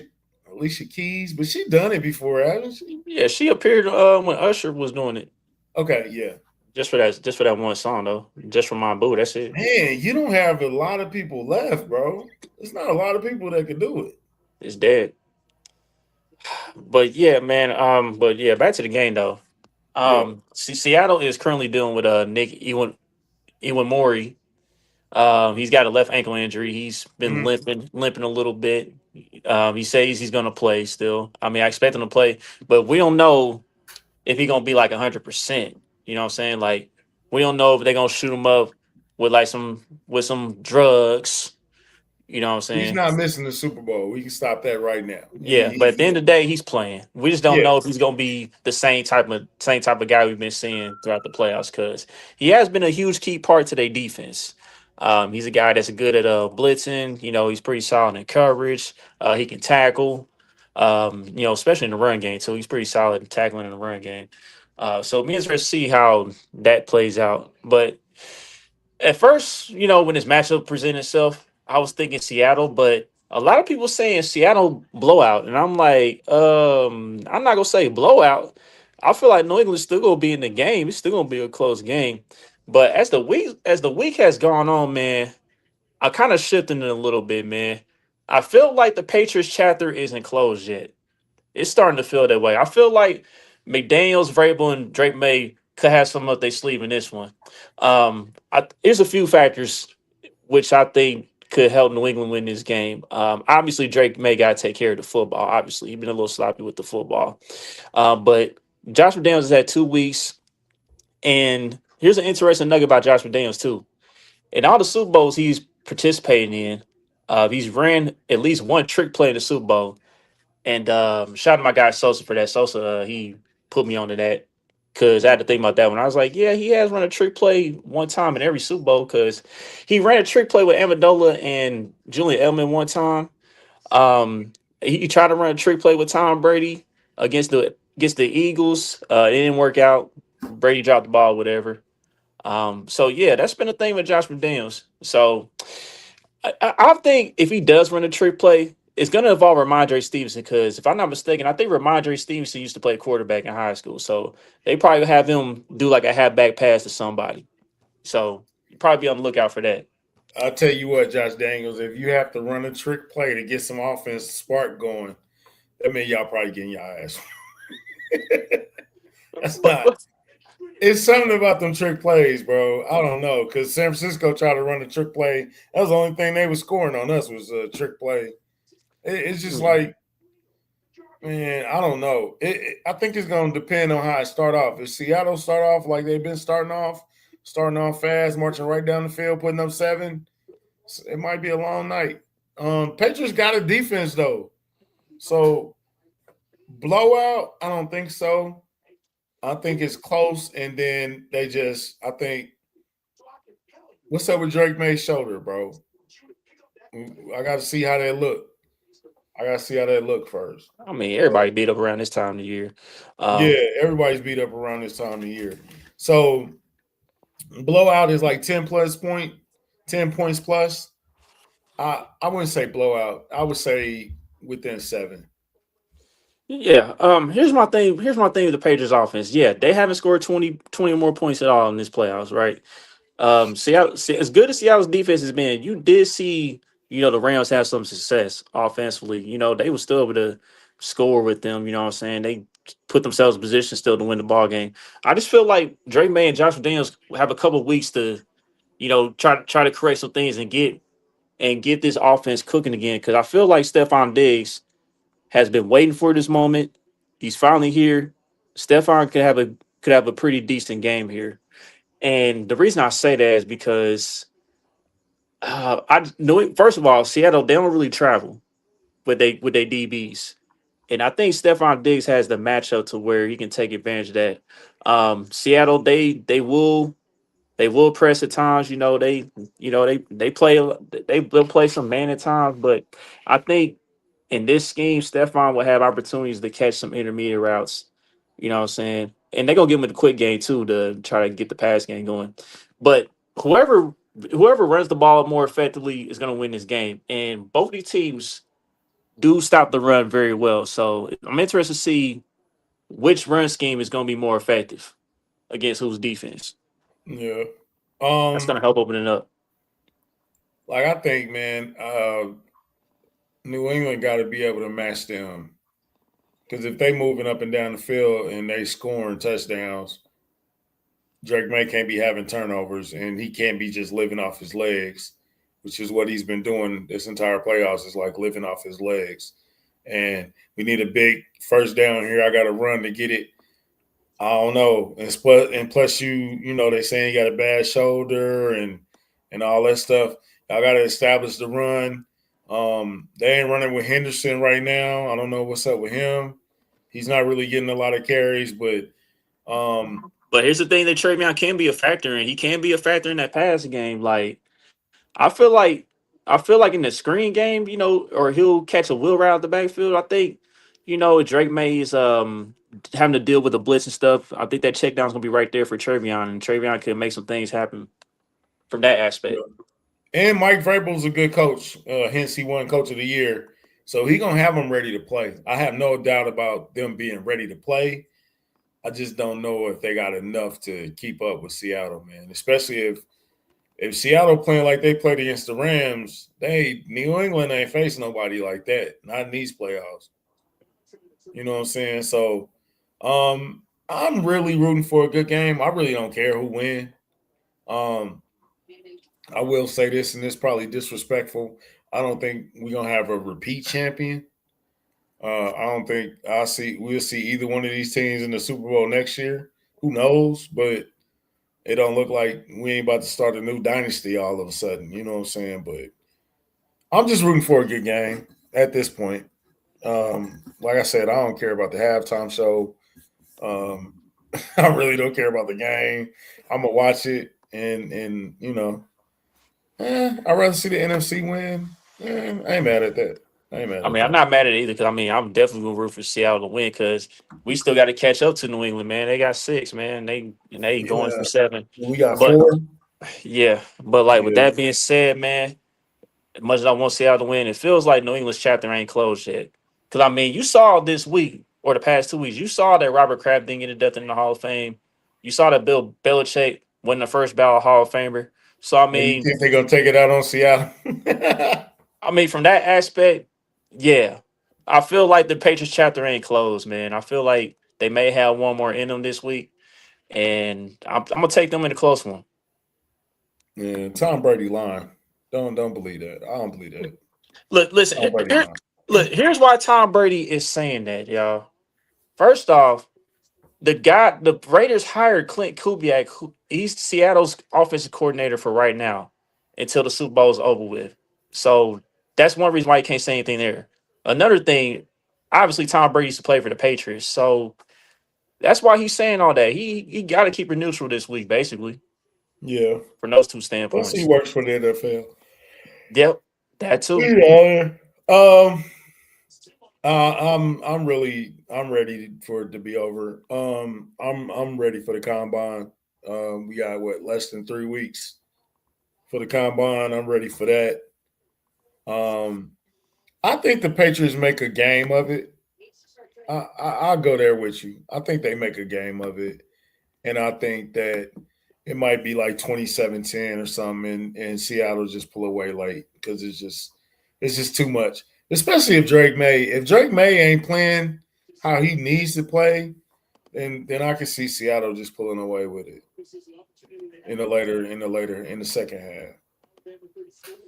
B: Alicia Keys, but she done it before, hasn't she?
A: yeah, she appeared when Usher was doing it.
B: Okay, yeah.
A: Just for that one song though. Just for my boo. That's it.
B: Man, you don't have a lot of people left, bro. There's not a lot of people that can do it.
A: It's dead. But yeah, man. But yeah, back to the game though.
B: Yeah.
A: Seattle is currently dealing with Nick Ewan Mori. He's got a left ankle injury. He's been
B: Mhm.
A: limping a little bit. He says he's going to play still. I mean, I expect him to play, but we don't know if he's going to be like 100%. You know what I'm saying? Like, we don't know if they're going to shoot him up with like some drugs. You know what I'm
B: He's
A: saying?
B: not missing the Super Bowl. We can stop that right now.
A: Yeah, but at the end of the day, he's playing. We just don't
B: Yeah.
A: know if he's going to be the same type of guy we've been seeing throughout the playoffs because he has been a huge key part to their defense. He's a guy that's good at blitzing. You know, he's pretty solid in coverage. He can tackle. Especially in the run game. So he's pretty solid in tackling in the run game. So me interested to see how that plays out. But at first, when this matchup presented itself, I was thinking Seattle, but a lot of people saying Seattle blowout, and I'm like, I'm not gonna say blowout. I feel like New England's still gonna be in the game. It's still gonna be a close game. But as the week has gone on, man, I kind of shifting it a little bit, man. I feel like the Patriots chapter isn't closed yet. It's starting to feel that way. I feel like McDaniels, Vrabel, and Drake May could have some up their sleeve in this one. Here's a few factors which I think could help New England win this game. Obviously, Drake May got to take care of the football. Obviously, he's been a little sloppy with the football. But Josh McDaniels has had 2 weeks. And here's an interesting nugget about Josh McDaniels, too. In all the Super Bowls he's participating in, he's ran at least one trick play in the Super Bowl. And shout out to my guy Sosa for that. Sosa, he put me onto that because I had to think about that one. I was like, yeah, he has run a trick play one time in every Super Bowl because he ran a trick play with Amendola and Julian Edelman one time. He tried to run a trick play with Tom Brady against the Eagles. It didn't work out. Brady dropped the ball, whatever. So yeah, that's been a thing with Josh McDaniels. So I think if he does run a trick play, it's going to involve Ramondre Stevenson because if I'm not mistaken, I think Ramondre Stevenson used to play quarterback in high school. So they probably have him do like a halfback pass to somebody. So you probably be on the lookout for that.
B: I'll tell you what, Josh Daniels, if you have to run a trick play to get some offense spark going, that means y'all probably getting your ass. That's
A: But,
B: not.
A: but
B: It's something about them trick plays, bro. I don't know because San Francisco tried to run a trick play. That was the only thing they was scoring on us was a trick play. It's just like, man, I don't know. I think it's going to depend on how it start off. If Seattle start off like they've been starting off fast, marching right down the field, putting up 7, it might be a long night. Patriots got a defense though, so blowout. I don't think so. I think it's close, and then they just. I think what's up with Drake May's shoulder, bro? I got to see how they look. I got to see how they look first.
A: I mean, everybody beat up around this time of the year.
B: Yeah,
A: Um,
B: everybody's beat up around this time of year. So blowout is like 10 points plus. I wouldn't say blowout. I would say within 7.
A: yeah. Here's my thing with the Patriots offense. Yeah, they haven't scored 20 or more points at all in this playoffs, right? Seattle, as good as Seattle's defense has been, you did see, the Rams have some success offensively. They were still able to score with them. You know what I'm saying? They put themselves in position still to win the ball game. I just feel like Drake May and Josh McDaniels have a couple of weeks to, try to correct some things and get this offense cooking again. Because I feel like Stephon Diggs has been waiting for this moment. He's finally here. Stephon could have could have a pretty decent game here. And the reason I say that is because I know first of all, Seattle they don't really travel with their DBs, and I think Stephon Diggs has the matchup to where he can take advantage of that. Seattle they will press at times. They play they'll play some man at times, but I think in this scheme, Stephon will have opportunities to catch some intermediate routes. You know what I'm saying? And they're gonna give him the quick game too to try to get the pass game going. But whoever runs the ball more effectively is gonna win this game. And both these teams do stop the run very well. So I'm interested to see which run scheme is gonna be more effective against whose defense.
B: Yeah.
A: That's
B: Um,
A: gonna help open it up.
B: like I think, man, New England got to be able to match them because if they moving up and down the field and they scoring touchdowns, Drake May can't be having turnovers and he can't be just living off his legs, which is what he's been doing this entire playoffs. Is like living off his legs, and we need a big first down here. I got to run to get it. I don't know. And plus you know they saying you got a bad shoulder and all that stuff. I got to establish the run. They ain't running with Henderson right now. I don't know what's up with him. He's not really getting a lot of carries, but um,
A: But here's the thing that Travion can be a factor in. He can be a factor in that pass game. Like I feel like in the screen game, or he'll catch a wheel route out the backfield. I think, Drake May is having to deal with the blitz and stuff. I think that check down's gonna be right there for Travion, and Travion could make some things happen from that aspect.
B: and Mike Vrabel's a good coach. Hence, he won Coach of the Year. So he gonna have them ready to play. I have no doubt about them being ready to play. I just don't know if they got enough to keep up with Seattle, man. Especially if Seattle playing like they played against the Rams, New England ain't facing nobody like that. Not in these playoffs. You know what I'm saying? So I'm really rooting for a good game. I really don't care who win. Um, I will say this, and it's probably disrespectful. I don't think we're gonna have a repeat champion. I don't think we'll see either one of these teams in the Super Bowl next year. Who knows? But it don't look like we ain't about to start a new dynasty all of a sudden. You know what I'm saying? But I'm just rooting for a good game at this point. Like I said, I don't care about the halftime show. Um, I really don't care about the game. I'm gonna watch it, and I'd rather see the NFC win. I ain't mad at that. I ain't mad
A: I
B: at
A: mean, I'm
B: that.
A: not mad at it either because I'm definitely gonna root for Seattle to win because we still got to catch up to New England, man. They got six, man. They going for
B: Yeah,
A: seven,
B: we got
A: but
B: four.
A: yeah, but like with
B: Yeah,
A: that being said, man, as much as I want Seattle to win, it feels like New England's chapter ain't closed yet. Because I mean, you saw this week or the past 2 weeks, you saw that Robert Kraft didn't get inducted in the Hall of Fame. You saw that Bill Belichick wasn't the first ballot Hall of Famer. So
B: and you think they're gonna take it out on Seattle?
A: from that aspect, yeah, I feel like the Patriots chapter ain't closed, man. I feel like they may have one more in them this week, and I'm gonna take them in a close one.
B: Yeah, Tom Brady lying. Don't believe that. I don't believe that.
A: Look, listen,
B: Tom Brady
A: here,
B: lying.
A: look. Here's why Tom Brady is saying that, y'all. First off, the Raiders hired Clint Kubiak, who he's Seattle's offensive coordinator for right now until the Super Bowl is over with. So that's one reason why he can't say anything there. Another thing, obviously Tom Brady used to play for the Patriots, so that's why he's saying all that. He got to keep it neutral this week, basically,
B: Yeah,
A: from those two
B: plus he
A: standpoints.
B: works for the NFL.
A: Yep, that too.
B: Yeah. I'm ready for it to be over. I'm ready for the combine. We got what less than 3 weeks for the combine. I'm ready for that. Um, I think the Patriots make a game of it. I'll go there with you. I think they make a game of it, and I think that it might be like 27-10 or something, and Seattle just pull away late because it's just too much. Especially if Drake May ain't playing how he needs to play, then I can see Seattle just pulling away with it in the second half.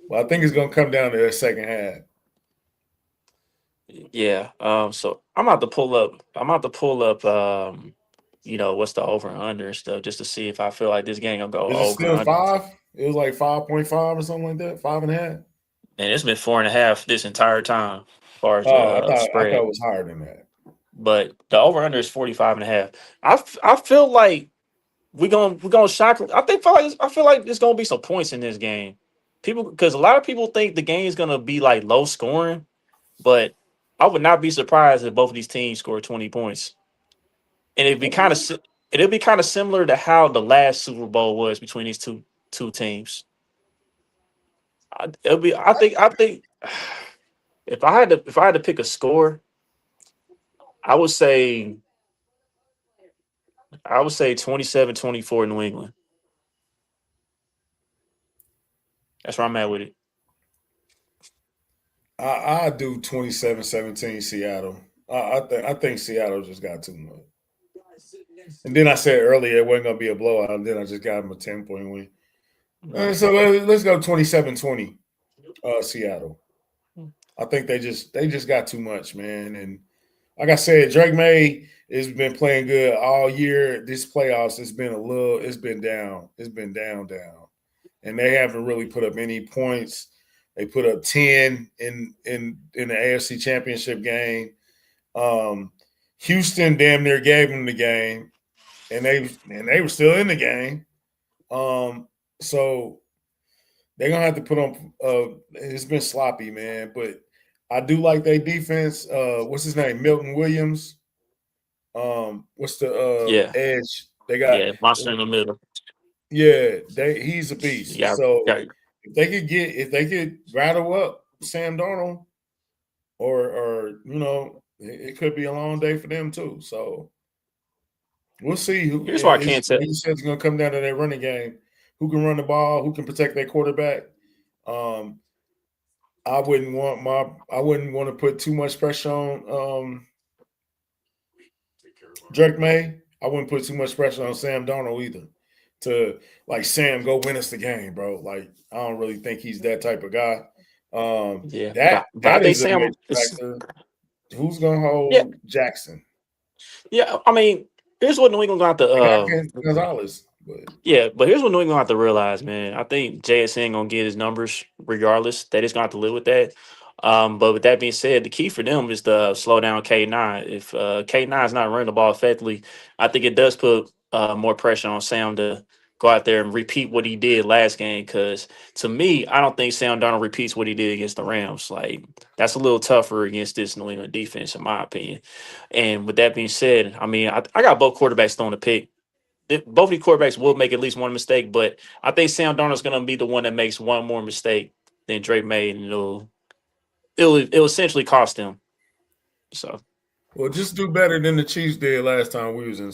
B: Well, I think it's gonna come down to the second half.
A: Yeah. So I'm about to pull up. what's the over and under and stuff, just to see if I feel like this game gonna go
B: Is it
A: over or
B: still
A: under.
B: 5? It was like 5.5 or something like that. 5.5.
A: And it's been 4.5 this entire time, as far as
B: Oh,
A: the
B: I thought
A: spread.
B: it was higher than that.
A: But the over under is 45.5. I feel like we gonna shock. I feel like there's gonna be some points in this game. People, because a lot of people think the game is gonna be like low scoring, but I would not be surprised if both of these teams score 20 points. And
B: Okay.
A: it'll be kind of similar to how the last Super Bowl was between these two teams. It'll be I think if I had to pick a score, I would say I would say 27-24 New England. That's where I'm at with it.
B: I do 27-17 Seattle. I think Seattle just got too much. And then I said earlier it wasn't gonna be a blowout. And then I just got them a 10-point win.
A: Right.
B: So let's go 27-20 Seattle. I think they just got too much, man. And like I said, Drake May has been playing good all year. This playoffs, it's been down. It's been down. And they haven't really put up any points. They put up 10 in the AFC Championship game. Um, Houston damn near gave them the game, and they were still in the game. So they're gonna have to put on. It's been sloppy, man, but I do like their defense. What's his name? Milton Williams. What's the
A: Yeah.
B: edge they got?
A: Yeah. Monster in the middle.
B: Yeah, he's a beast.
A: Yeah.
B: So
A: Yeah.
B: if they could rattle up Sam Darnold, or it could be a long day for them too. So we'll see. Who
A: Here's what I can't
B: is
A: tell.
B: like you said, it's going to come down to their running game. Who can run the ball? Who can protect their quarterback? Um, I wouldn't want to put too much pressure on Drake May. I wouldn't put too much pressure on Sam Darnold either. To like Sam, go win us the game, bro. Like I don't really think he's that type of guy.
A: Yeah.
B: That
A: But I
B: that
A: think
B: is a
A: Sam
B: major
A: is.
B: factor. Who's gonna
A: Yeah.
B: hold Jackson?
A: Yeah. I mean, here's what New England got to.
B: They got Gonzalez, but
A: Yeah, but here's what New England have to realize, man. I think JSN gonna get his numbers regardless. They just gonna have to live with that. But with that being said, the key for them is to slow down K9. If K9 is not running the ball effectively, I think it does put more pressure on Sam to go out there and repeat what he did last game. Because to me, I don't think Sam Darnold repeats what he did against the Rams. Like that's a little tougher against this New England defense, in my opinion. And with that being said, I mean, I got both quarterbacks throwing a pick. Both of these quarterbacks will make at least one mistake, but I think Sam Darnold's going to be the one that makes one more mistake than Drake made, and it'll essentially cost him. So
B: well, just do better than the Chiefs did last time we was in.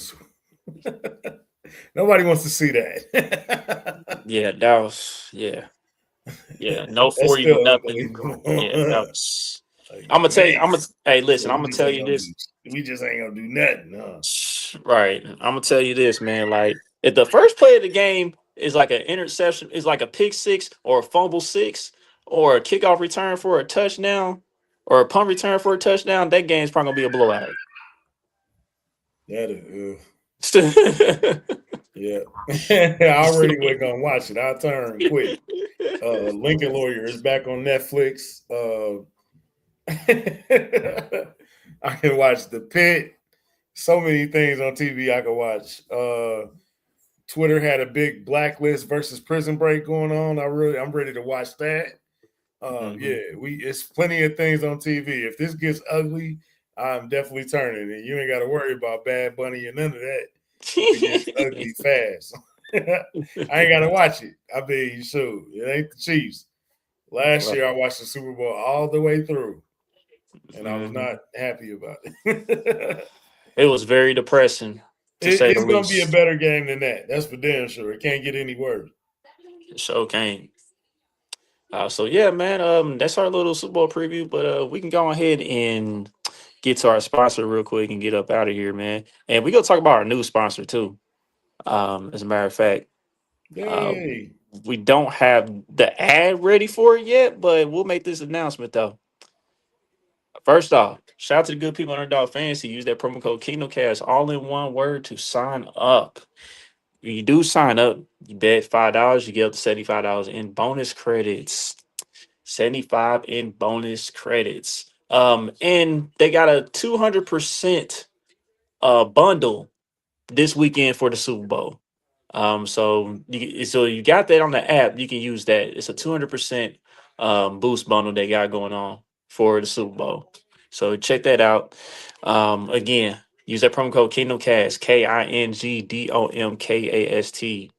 B: Nobody wants to see that.
A: yeah, that was yeah, no
B: That's
A: 40 to
B: still
A: nothing.
B: unbelievable.
A: Yeah, that was.
B: Like,
A: I'm gonna tell you.
B: man,
A: Hey,
B: so
A: listen. I'm
B: we
A: gonna
B: just
A: tell
B: ain't
A: you
B: gonna
A: this.
B: do. We just ain't gonna do nothing, huh?
A: Right. I'm gonna tell you this, man. Like, if the first play of the game is like an interception, is like a pick six or a fumble six or a kickoff return for a touchdown or a punt return for a touchdown, that game's probably gonna be a blowout.
B: That is, yeah. I already wasn't gonna watch it. I'll turn quick. Lincoln Lawyer is back on Netflix. I can watch The Pit. So many things on TV I can watch. Twitter had a big blacklist versus prison break going on. I'm ready to watch that.
A: hmm
B: Yeah, it's plenty of things on TV. If this gets ugly, I'm definitely turning it. You ain't got to worry about Bad Bunny and none of that. If it gets ugly fast, I ain't got to watch it. I mean, shoot, it ain't the Chiefs. Last
A: Right.
B: year, I watched the Super Bowl all the way through, and I was
A: hmm
B: not happy about it.
A: It was very depressing, to say the
B: It's gonna be a
A: least.
B: better game than that. That's for damn sure. It can't get any worse.
A: So came. So yeah, man. That's our little Super Bowl preview, but we can go ahead and get to our sponsor real quick and get up out of here, man. And we gonna talk about our new sponsor too. As a matter of fact, uh,
B: Yay!
A: we don't have the ad ready for it yet, but we'll make this announcement though. First off, shout out to the good people on Underdog Fantasy. Use that promo code KingdomCast, all in one word, to sign up. When you do sign up, you bet $5, you get up to $75 in bonus credits. 75 in bonus credits. And they got a 200% bundle this weekend for the Super Bowl. So you got that on the app. You can use that. It's a 200% boost bundle they got going on for the Super Bowl. So check that out. Again, use that promo code KingdomCast, KINGDOMKAST,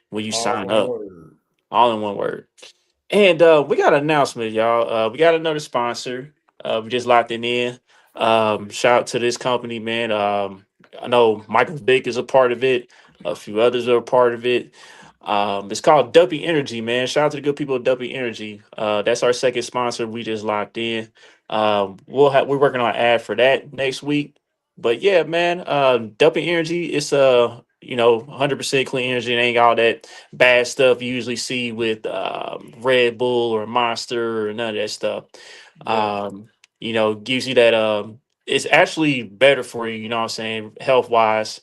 A: when you
B: All
A: sign
B: one
A: up.
B: word.
A: All in one word. And we got an announcement, y'all. We got another sponsor. We just locked it in. Shout out to this company, man. I know Michael Vick is a part of it. A few others are a part of it. It's called Duppy Energy, man. Shout out to the good people of Duppy Energy. That's our second sponsor. We just locked in. We're working on an ad for that next week. But yeah, man, Duppy Energy, it's 100% clean energy. It ain't all that bad stuff you usually see with Red Bull or Monster or none of that stuff.
B: Yeah.
A: Gives you that it's actually better for you, you know what I'm saying, health wise.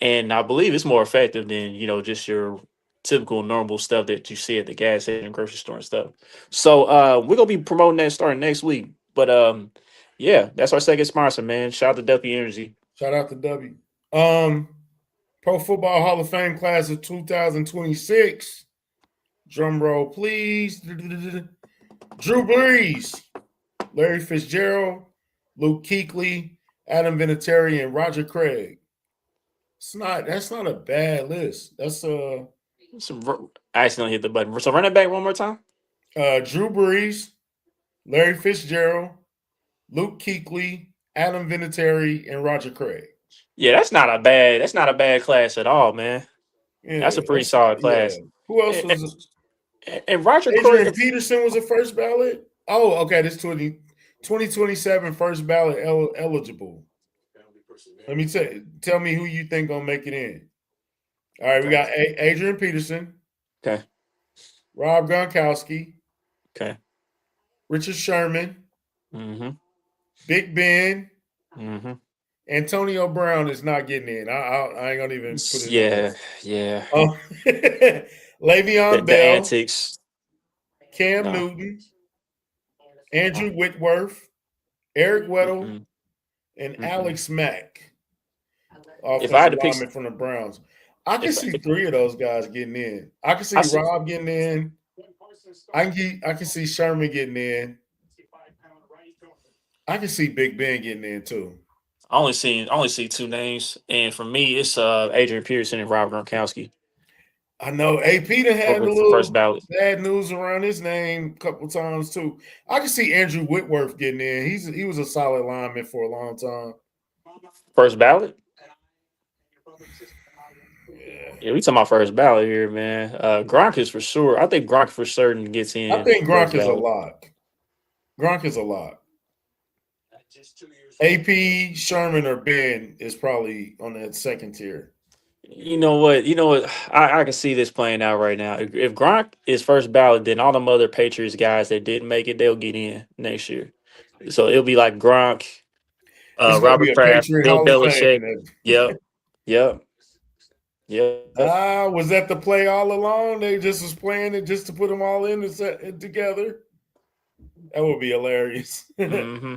A: And I believe it's more effective than, just your typical normal stuff that you see at the gas station and grocery store and stuff. So we're gonna be promoting that starting next week. But yeah, that's our second sponsor, man. Shout out to Duppy Energy.
B: Shout out to W. Um, Pro Football Hall of Fame class of 2026. Drum roll, please. Drew Brees, Larry Fitzgerald, Luke Kuechly, Adam Vinatieri, and Roger Craig. That's not a bad list. That's
A: I accidentally hit the button. So run it back one more time.
B: Drew Brees, Larry Fitzgerald, Luke Kuechly, Adam Vinatieri, and Roger Craig.
A: Yeah, that's not a bad class at all, man. That's
B: Yeah,
A: a pretty solid
B: yeah.
A: class.
B: Who else
A: And,
B: was
A: and Roger
B: Adrian
A: Craig,
B: Peterson was a first ballot? Oh, okay. This 2027 first ballot eligible. Let me tell me who you think gonna make it in. All right, we
A: okay,
B: got Adrian Peterson,
A: okay,
B: Rob Gronkowski,
A: okay.
B: Richard Sherman,
A: Mm-hmm.
B: Big Ben,
A: Mm-hmm.
B: Antonio Brown is not getting in. I ain't gonna even put it on
A: Yeah,
B: there.
A: yeah.
B: Le'Veon
A: The
B: Bell,
A: antics.
B: Cam
A: No.
B: Newton, Andrew Whitworth, Eric Weddle,
A: Mm-mm,
B: and
A: mm-mm.
B: Alex Mack,
A: If I
B: offensive
A: had to pick,
B: lineman from the Browns. I can
A: if,
B: see
A: if
B: three of those guys getting in. I can
A: I
B: see
A: see,
B: Rob getting in. I can see Sherman getting in. I can see Big Ben getting in too.
A: I only see two names, and for me, it's Adrian Peterson and Rob Gronkowski
B: I know AP done had a
A: for first
B: little
A: ballot.
B: bad news around his name a couple times too. I can see Andrew Whitworth getting in. He was a solid lineman for a long time.
A: First ballot.
B: Yeah.
A: Yeah, we talking about first ballot here, man. Gronk is for sure. I think Gronk for certain gets
B: I
A: in
B: think
A: first
B: Gronk is a
A: ballot.
B: lot. Gronk is a lot. AP, Sherman, or Ben is probably on that second tier.
A: You know what? I can see this playing out right now. If Gronk is first ballot, then all them other Patriots guys that didn't make it, they'll get in next year. So it'll be like Gronk,
B: It's gonna be
A: Robert
B: a
A: Kraft,
B: Patriot
A: Bill
B: Hall of Fame.
A: Belichick. Yep, yep, yep.
B: Was that the play all along? They just was playing it just to put them all in and set it together. That would be hilarious.
A: Hmm.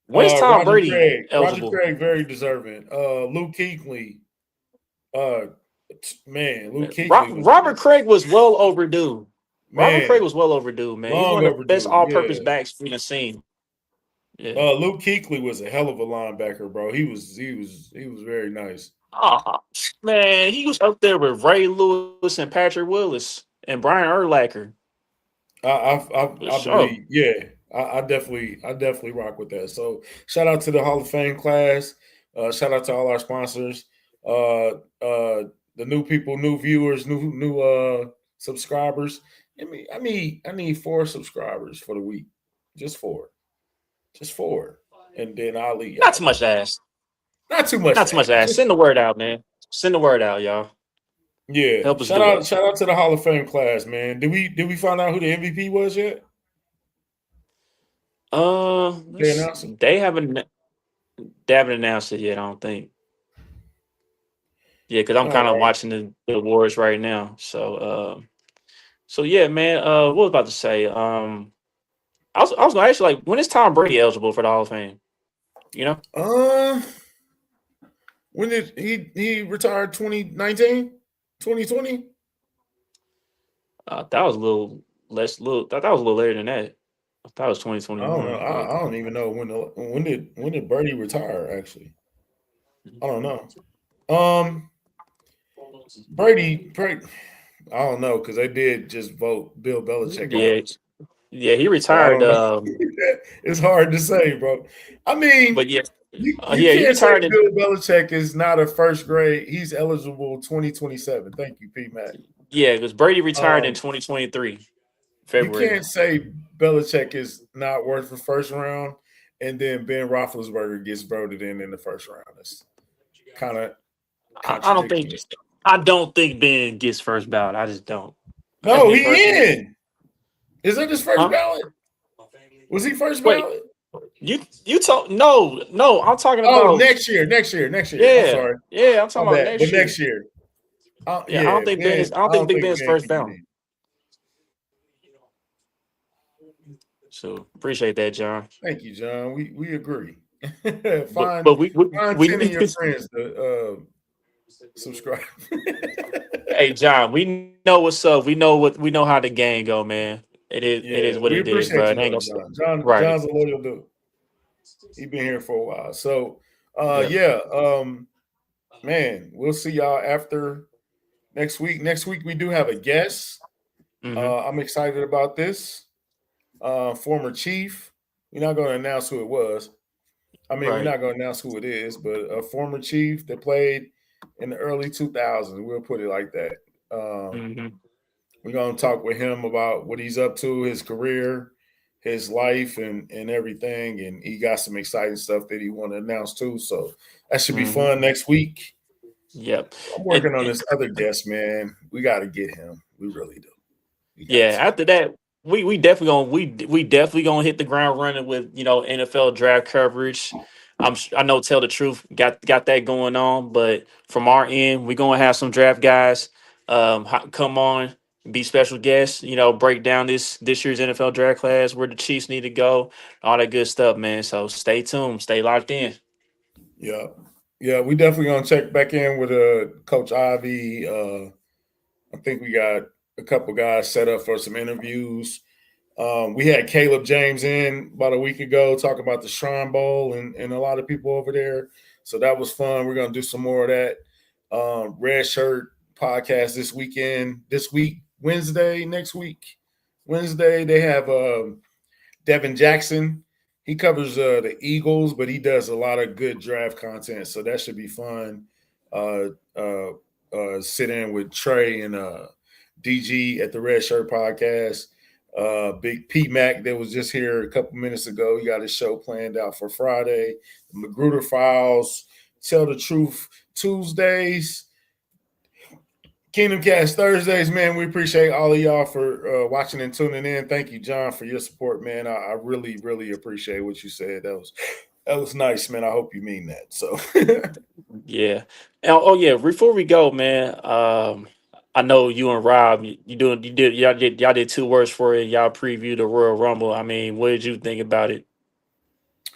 A: When's Tom
B: Roger
A: Brady
B: Craig. Roger
A: eligible?
B: Craig, very deserving. Luke Kuechly. Uh, man, Luke Kuechly was
A: Robert Craig was well overdue. Robert Craig
B: man
A: was well overdue, man. He's
B: long
A: one of the best
B: overdue.
A: all-purpose
B: Yeah.
A: backs we've seen. Yeah.
B: Luke Kuechly was a hell of a linebacker, bro. He was very nice.
A: Oh, man, he was up there with Ray Lewis and Patrick Willis and Brian Urlacher. For
B: I
A: sure.
B: believe, yeah, I definitely rock with that. So shout out to the Hall of Fame class. Shout out to all our sponsors. The new people, new viewers, new subscribers. I need 4 subscribers for the week, just four, and then I'll leave
A: Not too
B: y'all.
A: much to ask.
B: Not too much
A: Not
B: to
A: too much to
B: ask.
A: ask. Send the word out, man. Send the word out, y'all.
B: Yeah,
A: Help us do it.
B: shout out to the Hall of Fame class, man. Did we find out who the MVP was yet? They
A: Let's,
B: announced it.
A: they haven't announced it yet. I don't think. Yeah, because I'm
B: All
A: kind of
B: right.
A: watching the awards right now. So yeah, man. What was I about to say? I was gonna ask you, like, when is Tom Brady eligible for the Hall of Fame? You know,
B: Uh, when did he retired? 2019, 2020.
A: that was a little less. That was a little later than that. I thought it was
B: I don't know.
A: 2021, but
B: I don't even know when did Brady retire? Actually, I don't know. Um, Brady, I don't know because they did just vote Bill Belichick
A: yeah,
B: out,
A: yeah, he
B: so I
A: retired.
B: don't know. It's hard to say, bro. I mean,
A: But yeah,
B: you
A: yeah, he
B: can't say
A: retired in.
B: Bill Belichick is not a first grade. He's eligible 2027. Thank you, P Mac.
A: Yeah, because Brady retired in
B: Um,
A: 2023
B: you
A: February.
B: can't say Belichick is not worth the first round, and then Ben Roethlisberger gets voted in the first round. It's kind of
A: I don't
B: contradicting
A: think
B: yourself.
A: I don't think Ben gets first ballot. I just don't. That's
B: No,
A: me
B: he
A: personally.
B: in. Is that his first
A: Huh?
B: ballot? Was he first
A: Wait,
B: ballot?
A: you talk? No. I'm talking
B: Oh,
A: about.
B: next year. I'm
A: Yeah,
B: sorry,
A: yeah. I'm
B: my
A: talking about
B: bad. But
A: next year.
B: next year,
A: Yeah,
B: yeah, Ben.
A: I don't
B: I
A: think
B: don't
A: Big
B: think
A: Ben's
B: Ben
A: first
B: can get
A: ballot.
B: in.
A: So appreciate that, John.
B: Thank you, John. We agree.
A: But
B: find
A: but
B: find
A: we
B: 10 of
A: need
B: your friends to subscribe.
A: Hey John, we know what's up. We know how the game go, man. It
B: Yeah,
A: is what
B: we
A: it is, bro.
B: appreciate
A: It
B: you
A: ain't
B: though,
A: gonna stop.
B: John. John's
A: Right.
B: a loyal dude. He been here for a while. So
A: Yep.
B: yeah, man, we'll see y'all after next week. Next week we do have a guest.
A: Mm-hmm.
B: I'm excited about this. Former chief. We're not going to announce who it was. I mean, we're
A: Right.
B: not going to announce who it is, but a former chief that played in the early 2000s. We'll put it like that. Um,
A: Mm-hmm.
B: we're going to talk with him about what he's up to, his career, his life, and everything. And he got some exciting stuff that he want to announce too. So that should be
A: Mm-hmm.
B: fun next week.
A: Yep.
B: I'm
A: And,
B: working on this other guest, man. We got to get him. We really do. We got
A: yeah,
B: to.
A: after that, we definitely gonna we definitely gonna hit the ground running with NFL draft coverage. I know, tell the truth, got that going on, but from our end, we're gonna have some draft guys come on, be special guests. Break down this year's NFL draft class, where the Chiefs need to go, all that good stuff, man. So stay tuned, stay locked in.
B: Yeah. Yeah, we definitely gonna check back in with Coach Ivy. I think we got a couple guys set up for some interviews. We had Caleb James in about a week ago talking about the Shrine Bowl and a lot of people over there. So that was fun. We're gonna do some more of that. Red Shirt podcast this week, Wednesday, next week. Wednesday, they have Devin Jackson. He covers the Eagles, but he does a lot of good draft content, so that should be fun. Uh, uh, sit in with Trey and DG at the Red Shirt Podcast. Big P Mac that was just here a couple minutes ago. He got his show planned out for Friday. The Magruder Files, Tell the Truth Tuesdays. Kingdom Cast Thursdays, man. We appreciate all of y'all for watching and tuning in. Thank you, John, for your support, man. I really, really appreciate what you said. That was nice, man. I hope you mean that. So,
A: Yeah. Oh yeah. Before we go, man. I know you and Rob, y'all did two words for it. Y'all previewed the Royal Rumble. I mean, what did you think about it?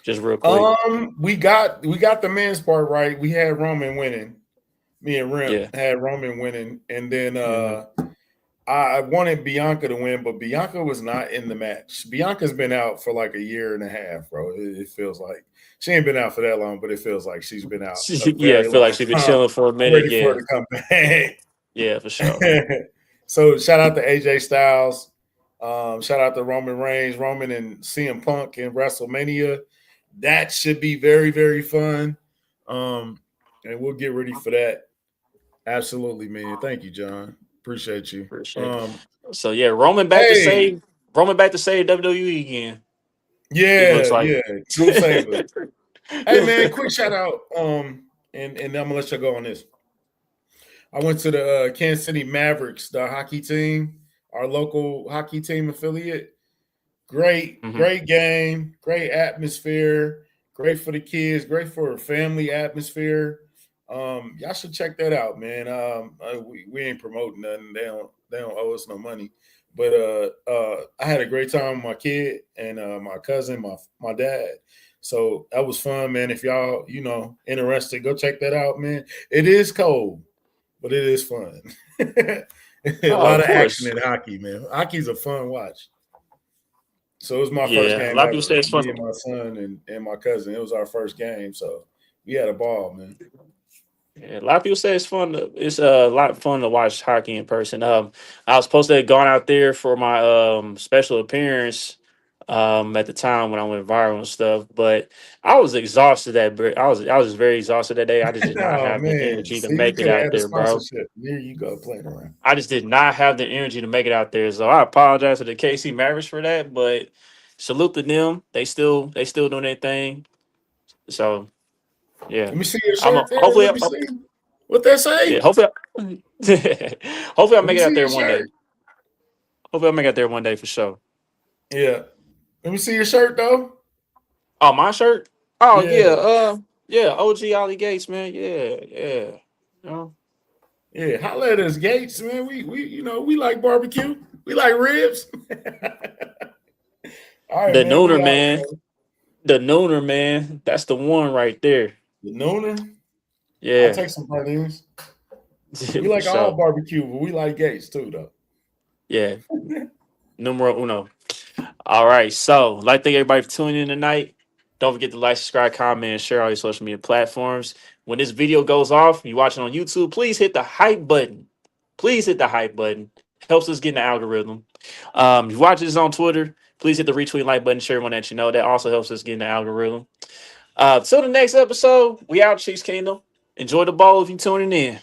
A: Just real quick.
B: we got the men's part right. We had Roman winning. Me and Rimp
A: Yeah.
B: had Roman winning, and then
A: Hmm.
B: I wanted Bianca to win, but Bianca was not in the match. Bianca's been out for like a year and a half, bro. It feels like she ain't been out for that long, but it feels like she's been out a
A: Yeah, I
B: very
A: feel like
B: long
A: she's been
B: time.
A: chilling for a
B: I'm
A: minute.
B: ready for
A: Yeah.
B: her to come back.
A: Yeah, for sure.
B: So shout out to AJ Styles. Shout out to Roman Reigns, Roman and CM Punk in WrestleMania. That should be very, very fun. Um, and we'll get ready for that. Absolutely, man. Thank you, John. Appreciate you.
A: Appreciate it. So yeah,
B: Hey,
A: Roman back to save WWE again. It looks
B: yeah,
A: like.
B: yeah. Drew Saber. Hey man, quick shout out. And I'm gonna let you go on this. I went to the Kansas City Mavericks, the hockey team, our local hockey team affiliate. Great,
A: Hmm.
B: great game, great atmosphere, great for the kids, great for a family atmosphere. Y'all should check that out, man. We ain't promoting nothing. They don't owe us no money. But I had a great time with my kid and my cousin, my dad. So that was fun, man. If y'all interested, go check that out, man. It is cold, but it is fun. A
A: Oh,
B: lot
A: of
B: of action
A: course.
B: in hockey, man. Hockey's a fun watch. So it was my first
A: Yeah, a
B: game
A: lot of people
B: ever.
A: say it's fun.
B: Me and my son and my cousin. It was our first game, so we had a ball, man.
A: Yeah, a lot of people say it's fun. It's a lot of fun to watch hockey in person. I was supposed to have gone out there for my special appearance at the time when I went viral and stuff, but I was exhausted I was just very exhausted that day. I just did not
B: Oh
A: have the
B: man,
A: energy to
B: see, you
A: make it
B: could have
A: out
B: had a
A: there, bro.
B: sponsorship. Here you go, playing around.
A: I just did not have the energy to make it out there. So I apologize to the KC Mavericks for that, but salute to them. They still doing their thing. So yeah,
B: Let me see your
A: I'm
B: shirt there.
A: hopefully
B: Let me see what that
A: yeah
B: say.
A: hopefully hopefully I'll
B: Let me
A: make it out
B: see
A: there
B: your
A: one day.
B: shirt.
A: Hopefully I'll make it out there one day for sure.
B: Yeah, let me see your shirt though.
A: Oh, my shirt. Oh
B: Yeah,
A: yeah, OG Ollie Gates, man. Yeah. You know,
B: yeah. Holla at us, Gates, man. We like barbecue. We like ribs. All right,
A: the
B: man. We
A: nooner
B: out,
A: man.
B: man.
A: The nooner man. That's the one right there.
B: The nooner. I'll
A: Yeah.
B: take some sardines. We
A: For
B: like all
A: sure.
B: barbecue, but we like Gates too, though.
A: Yeah. Numero uno. All right. So, like, thank everybody for tuning in tonight. Don't forget to like, subscribe, comment, and share all your social media platforms. When this video goes off, you watch it on YouTube, please hit the hype button. Please hit the hype button. Helps us get in the algorithm. If you watch this on Twitter, please hit the retweet like button, share everyone that you know. That also helps us get in the algorithm. Till the next episode, we out, Chiefs Kingdom. Enjoy the ball if you tuning in.